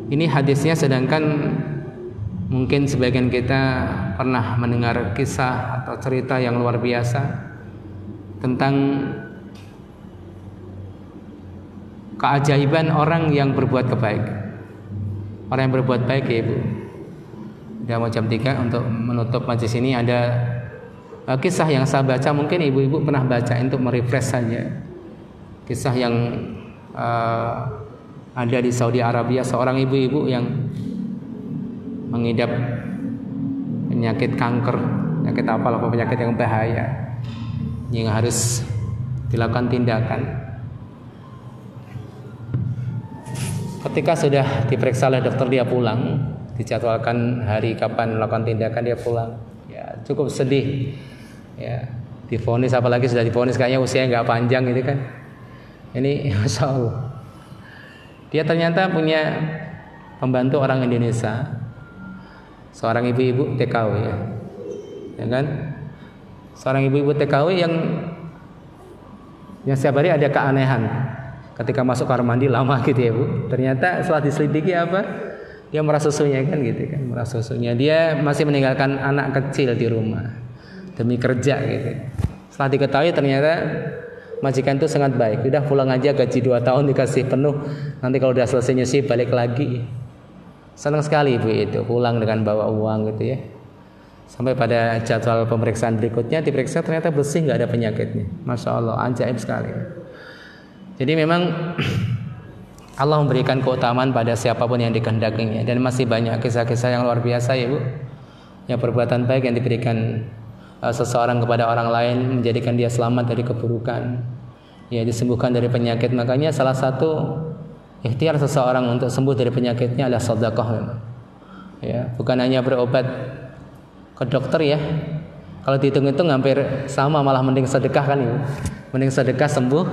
Speaker 1: Ini hadisnya, sedangkan mungkin sebagian kita pernah mendengar kisah atau cerita yang luar biasa tentang keajaiban orang yang berbuat kebaikan. Orang yang berbuat baik ya Ibu. Udah mau jam 3, untuk menutup majelis ini ada kisah yang saya baca, mungkin ibu-ibu pernah baca untuk merefresh saja. Kisah yang ada di Saudi Arabia, seorang ibu-ibu yang mengidap penyakit kanker, penyakit apa penyakit yang bahaya, yang harus dilakukan tindakan. Ketika sudah diperiksa oleh dokter, dia pulang, dijadwalkan hari kapan melakukan tindakan, dia pulang. Ya cukup sedih. Ya divonis, apalagi sudah divonis kayaknya usianya nggak panjang gitu kan. Ini Masya Allah. Dia ternyata punya pembantu orang Indonesia, seorang ibu-ibu TKW ya kan, seorang ibu-ibu TKW yang setiap hari ada keanehan ketika masuk kamar mandi lama gitu ya Bu. Ternyata setelah diselidiki apa, dia merah susunya kan gitu kan, merah susunya. Dia masih meninggalkan anak kecil di rumah demi kerja gitu. Setelah diketahui ternyata majikan itu sangat baik, udah pulang aja, gaji 2 tahun dikasih penuh, nanti kalau udah selesai nyuci balik lagi. Senang sekali ibu itu, pulang dengan bawa uang gitu ya. Sampai pada jadwal pemeriksaan berikutnya, diperiksa ternyata bersih, nggak ada penyakitnya. Masya Allah, ajaib sekali. Jadi memang Allah memberikan keutamaan pada siapapun yang dikehendakinya. Dan masih banyak kisah-kisah yang luar biasa ya Bu, yang perbuatan baik yang diberikan seseorang kepada orang lain, menjadikan dia selamat dari keburukan, ya disembuhkan dari penyakit. Makanya salah satu ikhtiar seseorang untuk sembuh dari penyakitnya adalah sedekah memang. Ya, bukan hanya berobat ke dokter ya. Kalau dihitung-hitung hampir sama, malah mending sedekah kan ya. Mending sedekah sembuh,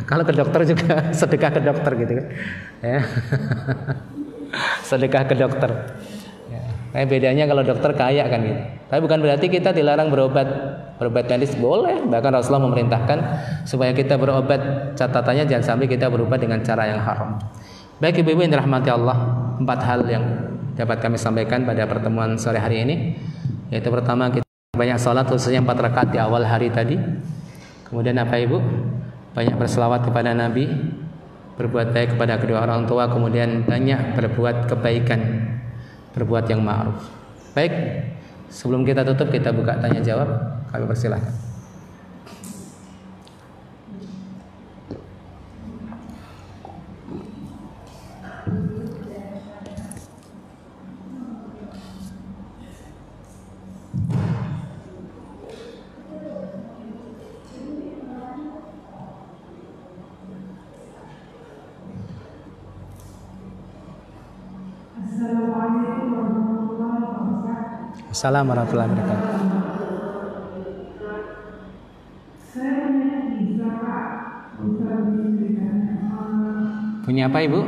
Speaker 1: kalau ke dokter juga sedekah ke dokter gitu kan. Ya. Sedekah ke dokter. Ya. Kayak bedanya kalau dokter kaya kan gitu. Tapi bukan berarti kita dilarang berobat. Berobat medis boleh, bahkan Rasulullah memerintahkan supaya kita berobat. Catatannya jangan sampai kita berobat dengan cara yang haram. Baik ibu-ibu yang dirahmati Allah, 4 hal yang dapat kami sampaikan pada pertemuan sore hari ini. Yaitu pertama, kita banyak sholat, khususnya 4 rakaat di awal hari tadi. Kemudian apa Ibu? Banyak berselawat kepada Nabi, berbuat baik kepada kedua orang tua, kemudian banyak berbuat kebaikan, berbuat yang ma'ruf. Baik, sebelum kita tutup kita buka tanya jawab. Kami persilahkan. Assalamualaikum warahmatullahi wabarakatuh. Punya apa Ibu?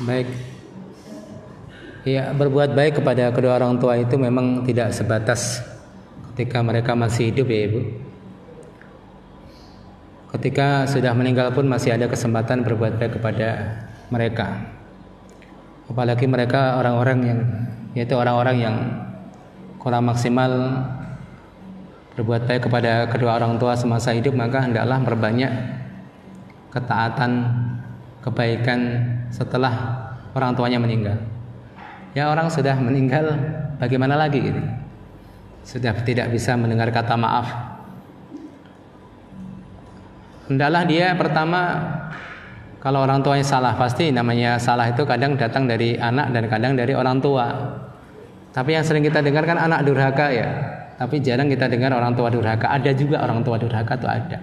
Speaker 1: Baik. Ya, berbuat baik kepada kedua orang tua itu memang tidak sebatas ketika mereka masih hidup ya Ibu. Ketika sudah meninggal pun masih ada kesempatan berbuat baik kepada mereka. Apalagi mereka orang-orang yang kurang maksimal berbuat baik kepada kedua orang tua semasa hidup, maka hendaklah memperbanyak ketaatan, kebaikan setelah orang tuanya meninggal. Ya, orang sudah meninggal, bagaimana lagi gitu? Sudah tidak bisa mendengar kata maaf. Hendaklah dia pertama, kalau orang tuanya salah, pasti namanya salah itu kadang datang dari anak dan kadang dari orang tua. Tapi yang sering kita dengar kan anak durhaka ya. Tapi jarang kita dengar orang tua durhaka. Ada juga orang tua durhaka, itu ada.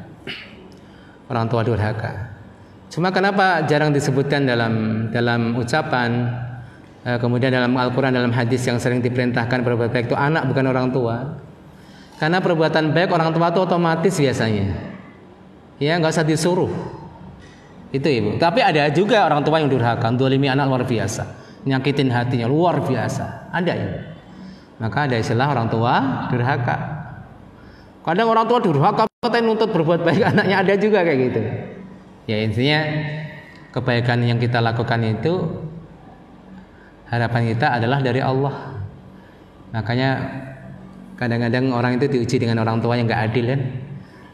Speaker 1: Orang tua durhaka. Cuma kenapa jarang disebutkan dalam ucapan, kemudian dalam Al-Quran, dalam hadis yang sering diperintahkan berbuat baik itu anak bukan orang tua. Karena perbuatan baik orang tua itu otomatis biasanya. Ya, nggak usah disuruh. Itu Ibu. Tapi ada juga orang tua yang durhaka, dzalimi anak luar biasa, nyakitin hatinya luar biasa. Ada ya. Maka ada istilah orang tua durhaka. Kadang orang tua durhaka katanya nuntut berbuat baik anaknya, ada juga kayak gitu. Ya, intinya kebaikan yang kita lakukan itu harapan kita adalah dari Allah. Makanya kadang-kadang orang itu diuji dengan orang tua yang gak adil kan.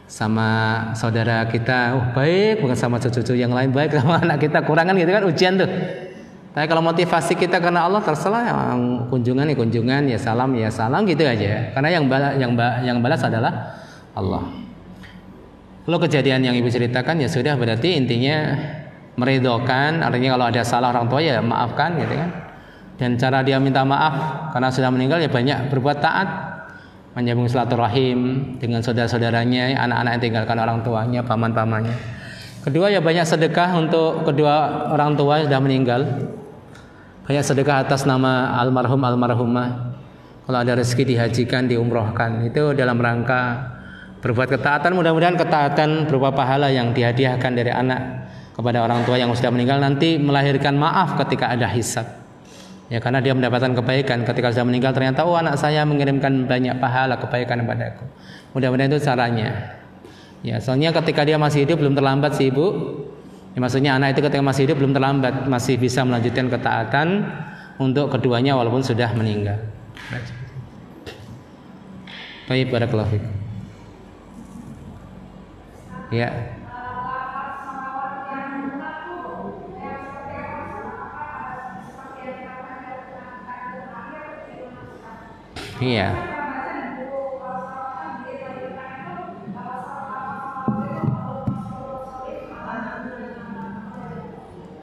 Speaker 1: Sama saudara kita baik, bukan sama cucu-cucu yang lain baik, sama anak kita kurangan gitu kan, ujian tuh. Tapi kalau motivasi kita karena Allah, terserah, yang kunjungan ya salam gitu aja. Karena yang balas adalah Allah. Kalau kejadian yang Ibu ceritakan ya sudah, berarti intinya meridhokan, artinya kalau ada salah orang tua ya maafkan gitu kan. Dan cara dia minta maaf karena sudah meninggal ya banyak berbuat taat, menyambung silaturahim dengan saudara-saudaranya, anak-anak yang tinggalkan orang tuanya, paman-pamannya. Kedua ya banyak sedekah untuk kedua orang tua yang sudah meninggal. Banyak sedekah atas nama almarhum almarhumah. Kalau ada rezeki dihajikan, diumrohkan, itu dalam rangka berbuat ketaatan. Mudah-mudahan ketaatan berupa pahala yang dihadiahkan dari anak kepada orang tua yang sudah meninggal nanti melahirkan maaf ketika ada hisab. Ya, karena dia mendapatkan kebaikan ketika sudah meninggal, ternyata anak saya mengirimkan banyak pahala kebaikan kepadaku. Mudah-mudahan itu caranya. Ya, soalnya ketika dia masih hidup belum terlambat sih Ibu. Ya, maksudnya anak itu ketika masih hidup belum terlambat, masih bisa melanjutkan ketaatan untuk keduanya walaupun sudah meninggal. Baik, barakallahu fiik. Ya. Iya.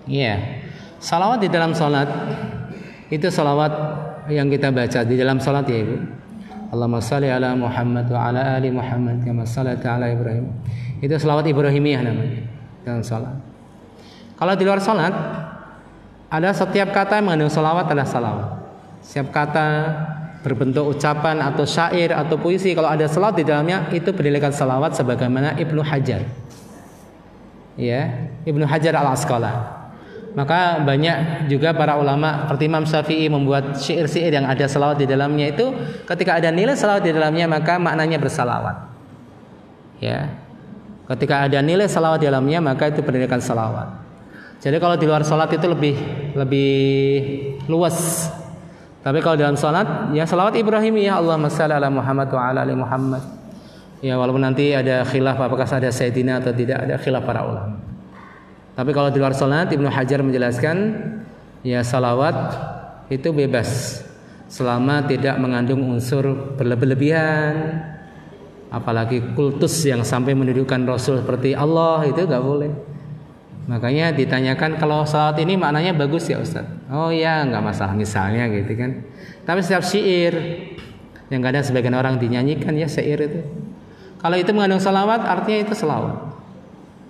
Speaker 1: Iya. Salawat di dalam salat itu salawat yang kita baca di dalam salat ya Ibu. Allahumma shalli ala Muhammad wa ala ali Muhammad kama shallaita ala Ibrahim. Itu salawat Ibrahimiyah namanya dalam salat. Kalau di luar salat ada setiap kata yang mengandung salawat adalah salawat. Setiap kata berbentuk ucapan atau syair atau puisi kalau ada salawat di dalamnya itu berdasarkan salawat sebagaimana Ibnu Hajar. Ya, Ibnu Hajar Al-Asqalani. Maka banyak juga para ulama seperti Imam Syafi'i membuat syair-syair yang ada salawat di dalamnya itu ketika ada nilai salawat di dalamnya maka maknanya bersalawat. Ya. Ketika ada nilai salawat di dalamnya maka itu berdasarkan salawat. Jadi kalau di luar salat itu lebih luas. Tapi kalau dalam salat ya salawat Ibrahimiyah Allahumma shalli ala Muhammad wa ala ali Muhammad. Ya walaupun nanti ada khilaf apakah ada sayyidina atau tidak, ada khilaf para ulama. Tapi kalau di luar salat Ibnu Hajar menjelaskan ya salawat itu bebas selama tidak mengandung unsur berlebihan, apalagi kultus yang sampai mendudukan Rasul seperti Allah itu enggak boleh. Makanya ditanyakan kalau salawat ini maknanya bagus ya Ustaz. Oh ya enggak masalah misalnya gitu kan. Tapi setiap syair yang kadang sebagian orang dinyanyikan ya syair itu. Kalau itu mengandung salawat artinya itu salawat.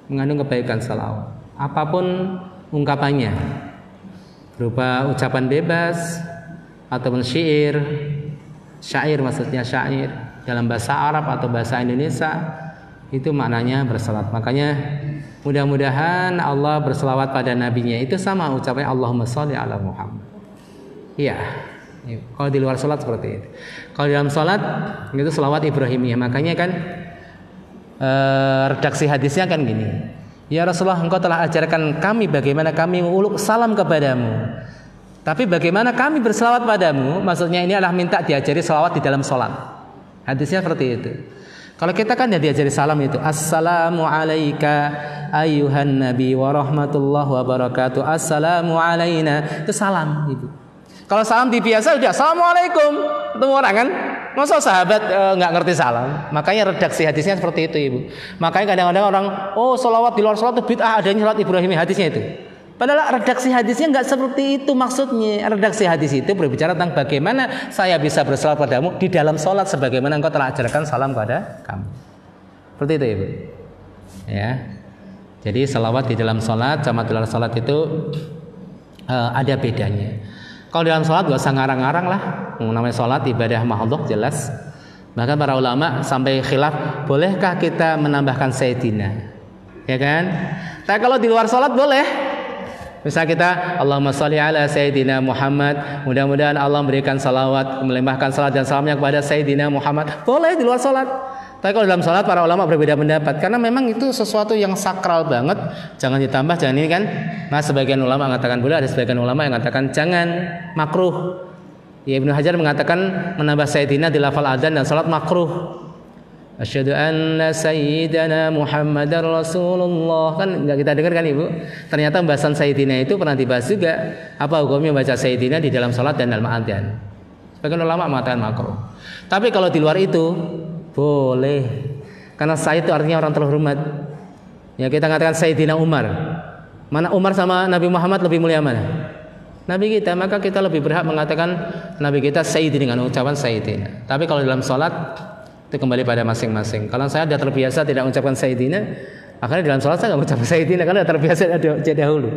Speaker 1: Mengandung kebaikan salawat. Apapun ungkapannya berupa ucapan bebas ataupun syair maksudnya syair dalam bahasa Arab atau bahasa Indonesia itu maknanya bersalawat. Makanya mudah-mudahan Allah berselawat pada nabinya itu sama ucapannya Allahumma shalli ala Muhammad. Iya. Kalau di luar salat seperti itu. Kalau di dalam salat itu selawat Ibrahimiyah. Makanya kan redaksi hadisnya kan gini. Ya Rasulullah, engkau telah ajarkan kami bagaimana kami menguluk salam kepadamu. Tapi bagaimana kami berselawat padamu? Maksudnya ini adalah minta diajari selawat di dalam salat. Hadisnya seperti itu. Kalau kita kan ya diajari salam itu Assalamu alayka ayyuhan nabi wa rahmatullahi wa barakatuh. Assalamu alayna. Itu salam itu. Kalau salam di biasa udah Assalamualaikum. Ketemu orang kan? Masa sahabat nggak ngerti salam? Makanya redaksi hadisnya seperti itu Ibu. Makanya kadang-kadang orang sholawat di luar sholat itu bid'ah, adanya sholat Ibrahim hadisnya itu. Padahal redaksi hadisnya nggak seperti itu maksudnya. Redaksi hadis itu berbicara tentang bagaimana saya bisa bersalawat padamu di dalam sholat sebagaimana engkau telah ajarkan salam pada kami. Seperti itu Ibu. Ya. Jadi salawat di dalam sholat sama di luar sholat itu ada bedanya. Kalau dalam sholat gak usah ngarang-ngarang lah. Namanya sholat ibadah mahdhah jelas. Bahkan para ulama sampai khilaf, bolehkah kita menambahkan sayyidina? Ya kan? Tapi kalau di luar sholat boleh. Misal kita Allahumma sholli ala sayyidina Muhammad. Mudah-mudahan Allah memberikan salawat, melimpahkan salat dan salamnya kepada sayyidina Muhammad. Boleh di luar sholat. Tapi kalau dalam sholat para ulama berbeda pendapat karena memang itu sesuatu yang sakral banget. Jangan ditambah, jangan ini kan. Nah sebagian ulama mengatakan boleh, ada sebagian ulama yang mengatakan jangan, makruh. Ya, Ibnu Hajar mengatakan menambah sayyidina di lafal adzan dan sholat makruh. Asyhadu anna sayyidana Muhammadar Rasulullah kan enggak kita dengar kan Ibu. Ternyata pembahasan sayyidina itu pernah dibahas juga. Apa hukumnya baca sayyidina di dalam sholat dan dalam adzan? Sebagian ulama mengatakan makruh. Tapi kalau di luar itu boleh, karena Sayyid itu artinya orang terhormat. Ya kita katakan Sayyidina Umar. Mana Umar sama Nabi Muhammad lebih mulia mana? Nabi kita, maka kita lebih berhak mengatakan Nabi kita Sayyid dengan ucapan Sayyidina. Tapi kalau dalam sholat itu kembali pada masing-masing. Kalau saya sudah terbiasa tidak mengucapkan Sayyidina, akhirnya dalam sholat saya nggak mengucapkan Sayyidina karena sudah terbiasa dahulu.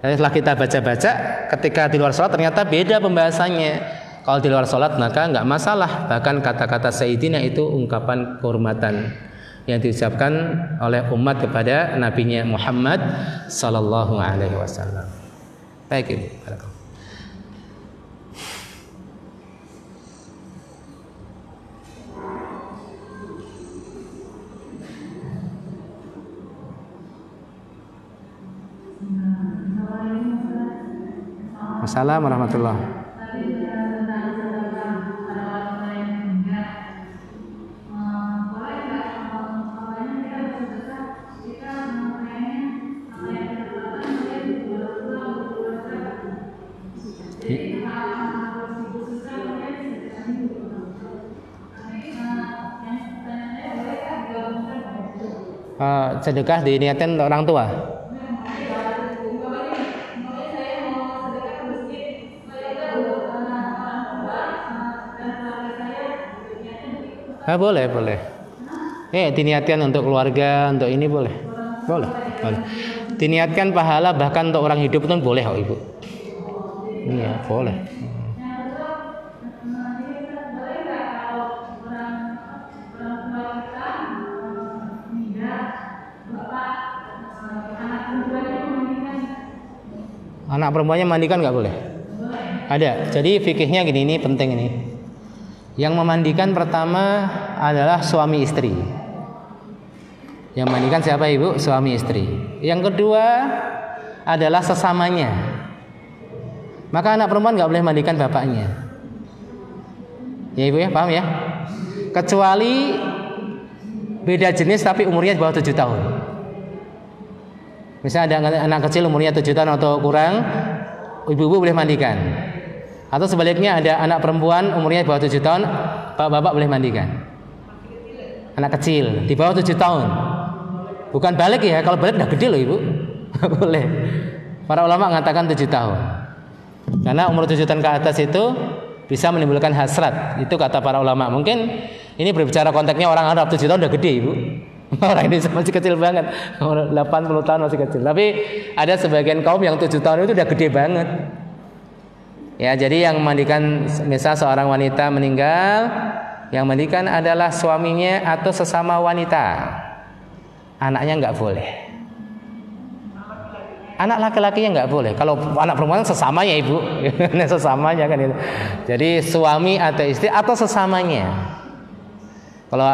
Speaker 1: Setelah kita baca-baca, ketika di luar sholat ternyata beda pembahasannya. Kalau di luar sholat maka enggak masalah. Bahkan kata-kata Sayyidina itu ungkapan kehormatan yang diucapkan oleh umat kepada nabinya Muhammad sallallahu alaihi wasallam. Baik Ibu. Assalamualaikum warahmatullahi. Sedekah diniatkan untuk orang tua. Boleh. Diniatkan untuk keluarga, untuk ini boleh. Diniatkan pahala bahkan untuk orang hidup pun boleh kok Ibu. Iya, boleh. Anak perempuannya mandikan nggak boleh? Ada. Jadi fikihnya gini, ini penting ini. Yang memandikan pertama adalah suami istri. Yang mandikan siapa Ibu? Suami istri. Yang kedua adalah sesamanya. Maka anak perempuan nggak boleh mandikan bapaknya. Ya Ibu ya, paham ya? Kecuali beda jenis tapi umurnya di bawah 7 tahun. Misalnya ada anak kecil umurnya 7 tahun atau kurang, ibu-ibu boleh mandikan. Atau sebaliknya ada anak perempuan umurnya di bawah 7 tahun, bapak-bapak boleh mandikan. Anak kecil di bawah 7 tahun. Bukan balik ya, kalau balik udah gede loh Ibu. Boleh. Para ulama mengatakan 7 tahun. Karena umur 7 tahun ke atas itu bisa menimbulkan hasrat. Itu kata para ulama. Mungkin ini berbicara konteksnya orang Arab 7 tahun udah gede Ibu. Orang Indonesia masih kecil banget, 80 tahun masih kecil. Tapi ada sebagian kaum yang 7 tahun itu udah gede banget. Ya, jadi yang memandikan, misal seorang wanita meninggal, yang mandikan adalah suaminya atau sesama wanita. Anaknya nggak boleh. Anak laki-lakinya nggak boleh. Kalau anak perempuan sesamanya Ibu, sesamanya kan itu. Jadi suami atau istri atau sesamanya. Kalau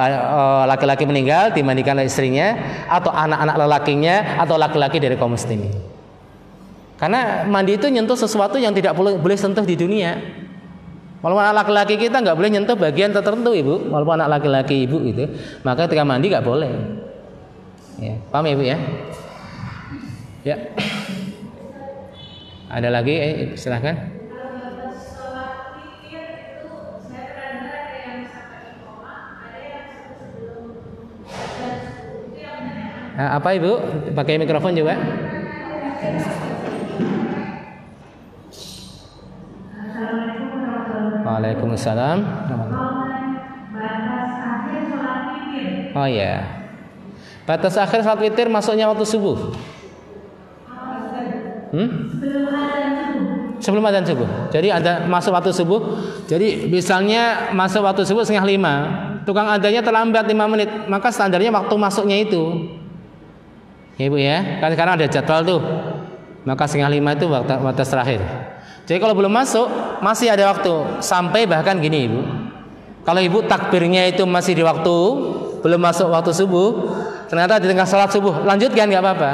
Speaker 1: laki-laki meninggal dimandikan oleh istrinya atau anak-anak lelakinya atau laki-laki dari kaum muslimin. Karena mandi itu nyentuh sesuatu yang tidak boleh sentuh di dunia. Walaupun anak laki-laki kita nggak boleh nyentuh bagian tertentu Ibu, walaupun anak laki-laki Ibu gitu, maka ketika mandi nggak boleh. Ya, paham ya Ibu ya? Ya. Ada lagi? Silahkan. Apa Ibu? Pakai mikrofon juga. Waalaikumsalam. Oh ya. Batas akhir salat witir masuknya waktu subuh. Sebelum adzan subuh. Jadi ada masuk waktu subuh. Jadi misalnya masuk waktu subuh 4:30. Tukang adzannya terlambat 5 menit, maka standarnya waktu masuknya itu. Ya Ibu ya, kan sekarang ada jadwal tuh. Maka 4:30 itu batas terakhir. Jadi kalau belum masuk, masih ada waktu. Sampai bahkan gini Ibu, kalau Ibu takbirnya itu masih di waktu, belum masuk waktu subuh, ternyata di tengah salat subuh, lanjutkan nggak apa-apa.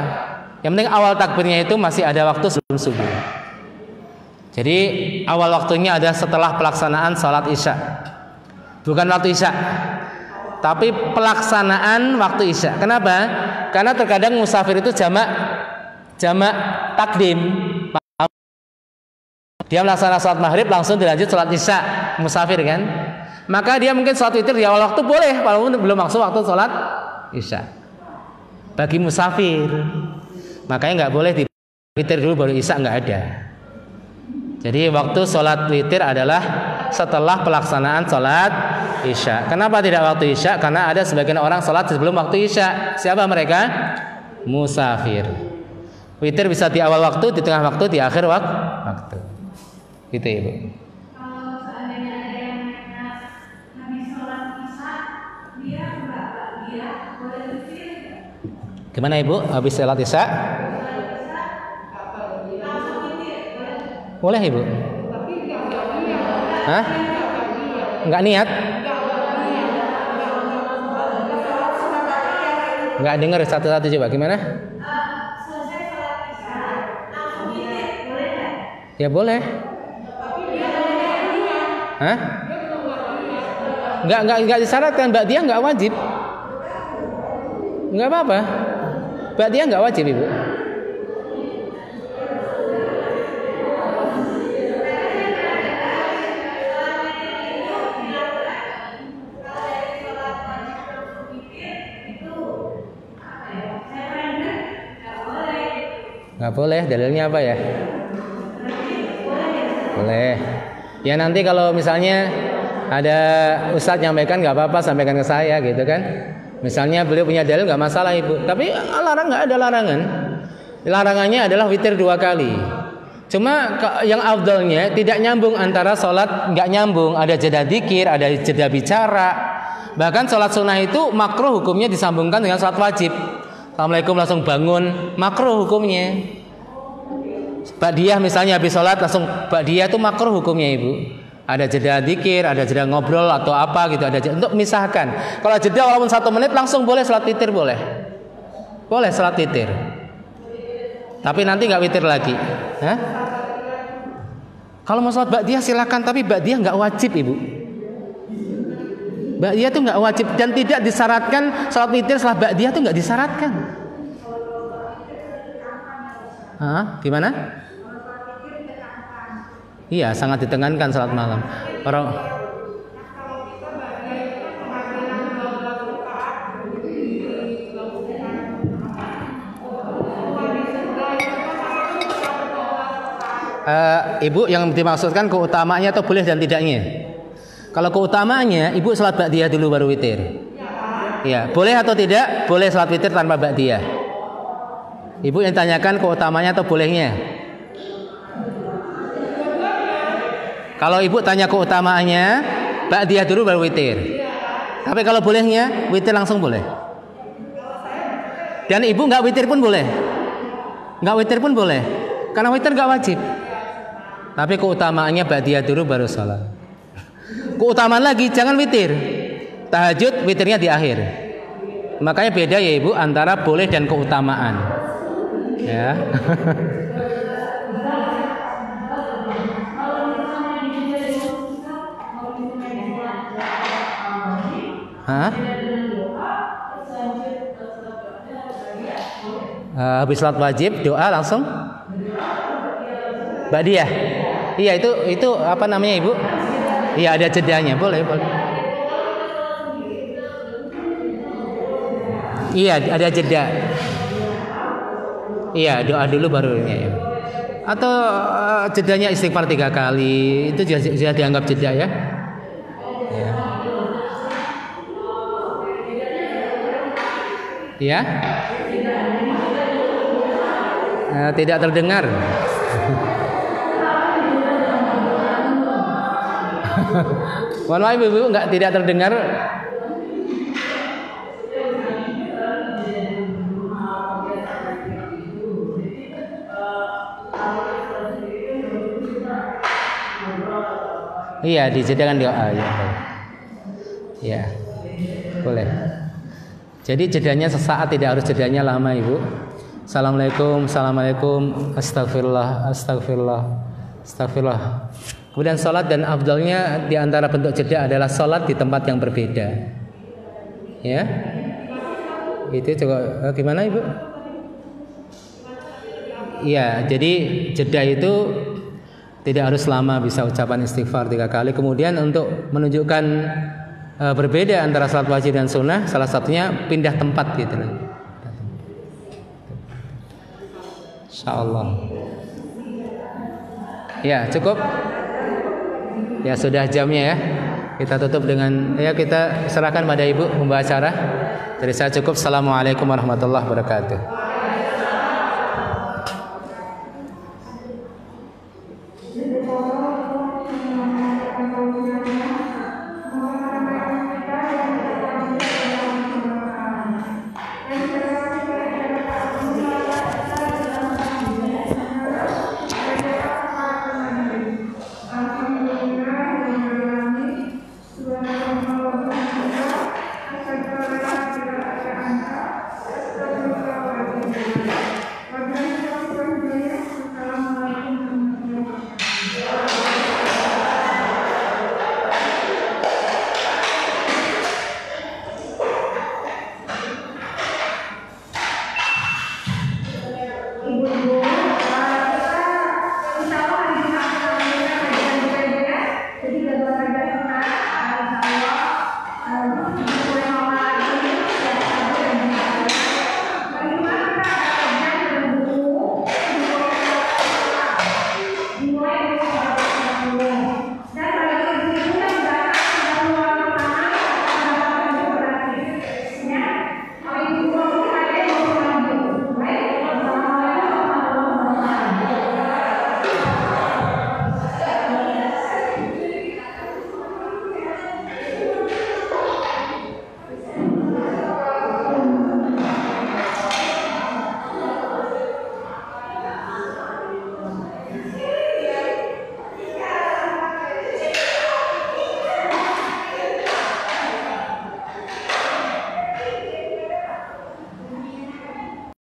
Speaker 1: Yang penting awal takbirnya itu masih ada waktu sebelum subuh. Jadi awal waktunya ada setelah pelaksanaan salat isya. Bukan waktu isya, tapi pelaksanaan waktu isya. Kenapa? Karena terkadang musafir itu jamak takdim. Dia melaksanakan salat maghrib langsung dilanjut salat isya, musafir kan? Maka dia mungkin salat witir di awal waktu boleh, walaupun belum masuk waktu salat isya. Bagi musafir, makanya nggak boleh di witir dulu baru isya, nggak ada. Jadi waktu salat witir adalah setelah pelaksanaan salat isya. Kenapa tidak waktu isya? Karena ada sebagian orang salat sebelum waktu isya. Siapa mereka? Musafir. Witir bisa di awal waktu, di tengah waktu, di akhir waktu. Gitu Ibu.
Speaker 2: Kalau seandainya ada yang habis sholat isya, dia boleh witir.
Speaker 1: Gimana Ibu? Habis sholat isya?
Speaker 2: Langsung witir,
Speaker 1: boleh Ibu. Hah? Enggak niat? Enggak dengar satu-satu coba gimana?
Speaker 2: selesai sholat isya, langsung witir, boleh nggak?
Speaker 1: Ya boleh. Hah? Enggak disyaratkan, ba'diyah enggak wajib. Enggak apa-apa. Ba'diyah enggak wajib, Ibu. Nggak boleh, dalilnya apa ya? Boleh. Ya nanti kalau misalnya ada ustadz nyampaikan nggak apa-apa, sampaikan ke saya gitu kan. Misalnya beliau punya dalil nggak masalah Ibu. Tapi nggak ada larangan. Larangannya adalah witir 2 kali. Cuma yang afdalnya tidak nyambung antara sholat, nggak nyambung. Ada jeda dzikir, ada jeda bicara. Bahkan sholat sunnah itu makruh hukumnya disambungkan dengan sholat wajib. Assalamualaikum langsung bangun, makruh hukumnya. Ba'diyah misalnya habis sholat langsung ba'diyah itu makruh hukumnya Ibu. Ada jeda dzikir, ada jeda ngobrol atau apa gitu, ada jeda, untuk misahkan. Kalau jeda walaupun 1 menit langsung boleh sholat witir boleh. Boleh sholat witir. Tapi nanti nggak witir lagi. Hah? Kalau mau sholat ba'diyah silakan, tapi ba'diyah nggak wajib Ibu. Ba'diyah itu nggak wajib dan tidak disyaratkan sholat witir setelah ba'diyah itu nggak disyaratkan. Gimana? Iya, sangat ditekankan sholat malam. Orang Ibu yang dimaksudkan keutamaannya atau boleh dan tidaknya? Kalau keutamaannya, Ibu salat ba'diyah dulu baru witir. Ya, boleh atau tidak? Boleh salat witir tanpa ba'diyah. Ibu yang tanyakan keutamaannya atau bolehnya? Kalau Ibu tanya keutamaannya, ba'diyah dulu baru witir. Tapi kalau bolehnya, witir langsung boleh. Dan Ibu nggak witir pun boleh. Nggak witir pun boleh. Karena witir nggak wajib. Tapi keutamaannya ba'diyah dulu baru salat. Keutamaan lagi jangan witir. Tahajud witirnya di akhir. Makanya beda ya Ibu antara boleh dan keutamaan. Ya. Habis salat wajib doa langsung ba'diyah. Iya itu apa namanya Ibu? Iya ada jedanya, boleh. Iya ada jeda. Iya doa dulu baru ya. Atau jedanya istighfar 3 kali itu juga dianggap jeda ya. Ya. Tidak terdengar. Mohon maaf Ibu, tidak terdengar. Iya, dijedakan doa ya. Ya. Boleh. Jadi jedanya sesaat, tidak harus jedanya lama Ibu. Assalamualaikum, astagfirullah. Kemudian sholat dan afdalnya di antara bentuk jeda adalah sholat di tempat yang berbeda. Ya, itu juga gimana Ibu? Iya, jadi jeda itu tidak harus lama, bisa ucapan istighfar 3 kali. Kemudian untuk menunjukkan berbeda antara sholat wajib dan sunnah, salah satunya pindah tempat gitu. Insyaallah. Ya cukup. Ya sudah jamnya ya. Kita tutup dengan kita serahkan pada Ibu pembawa acara. Dari saya cukup. Assalamualaikum warahmatullahi wabarakatuh.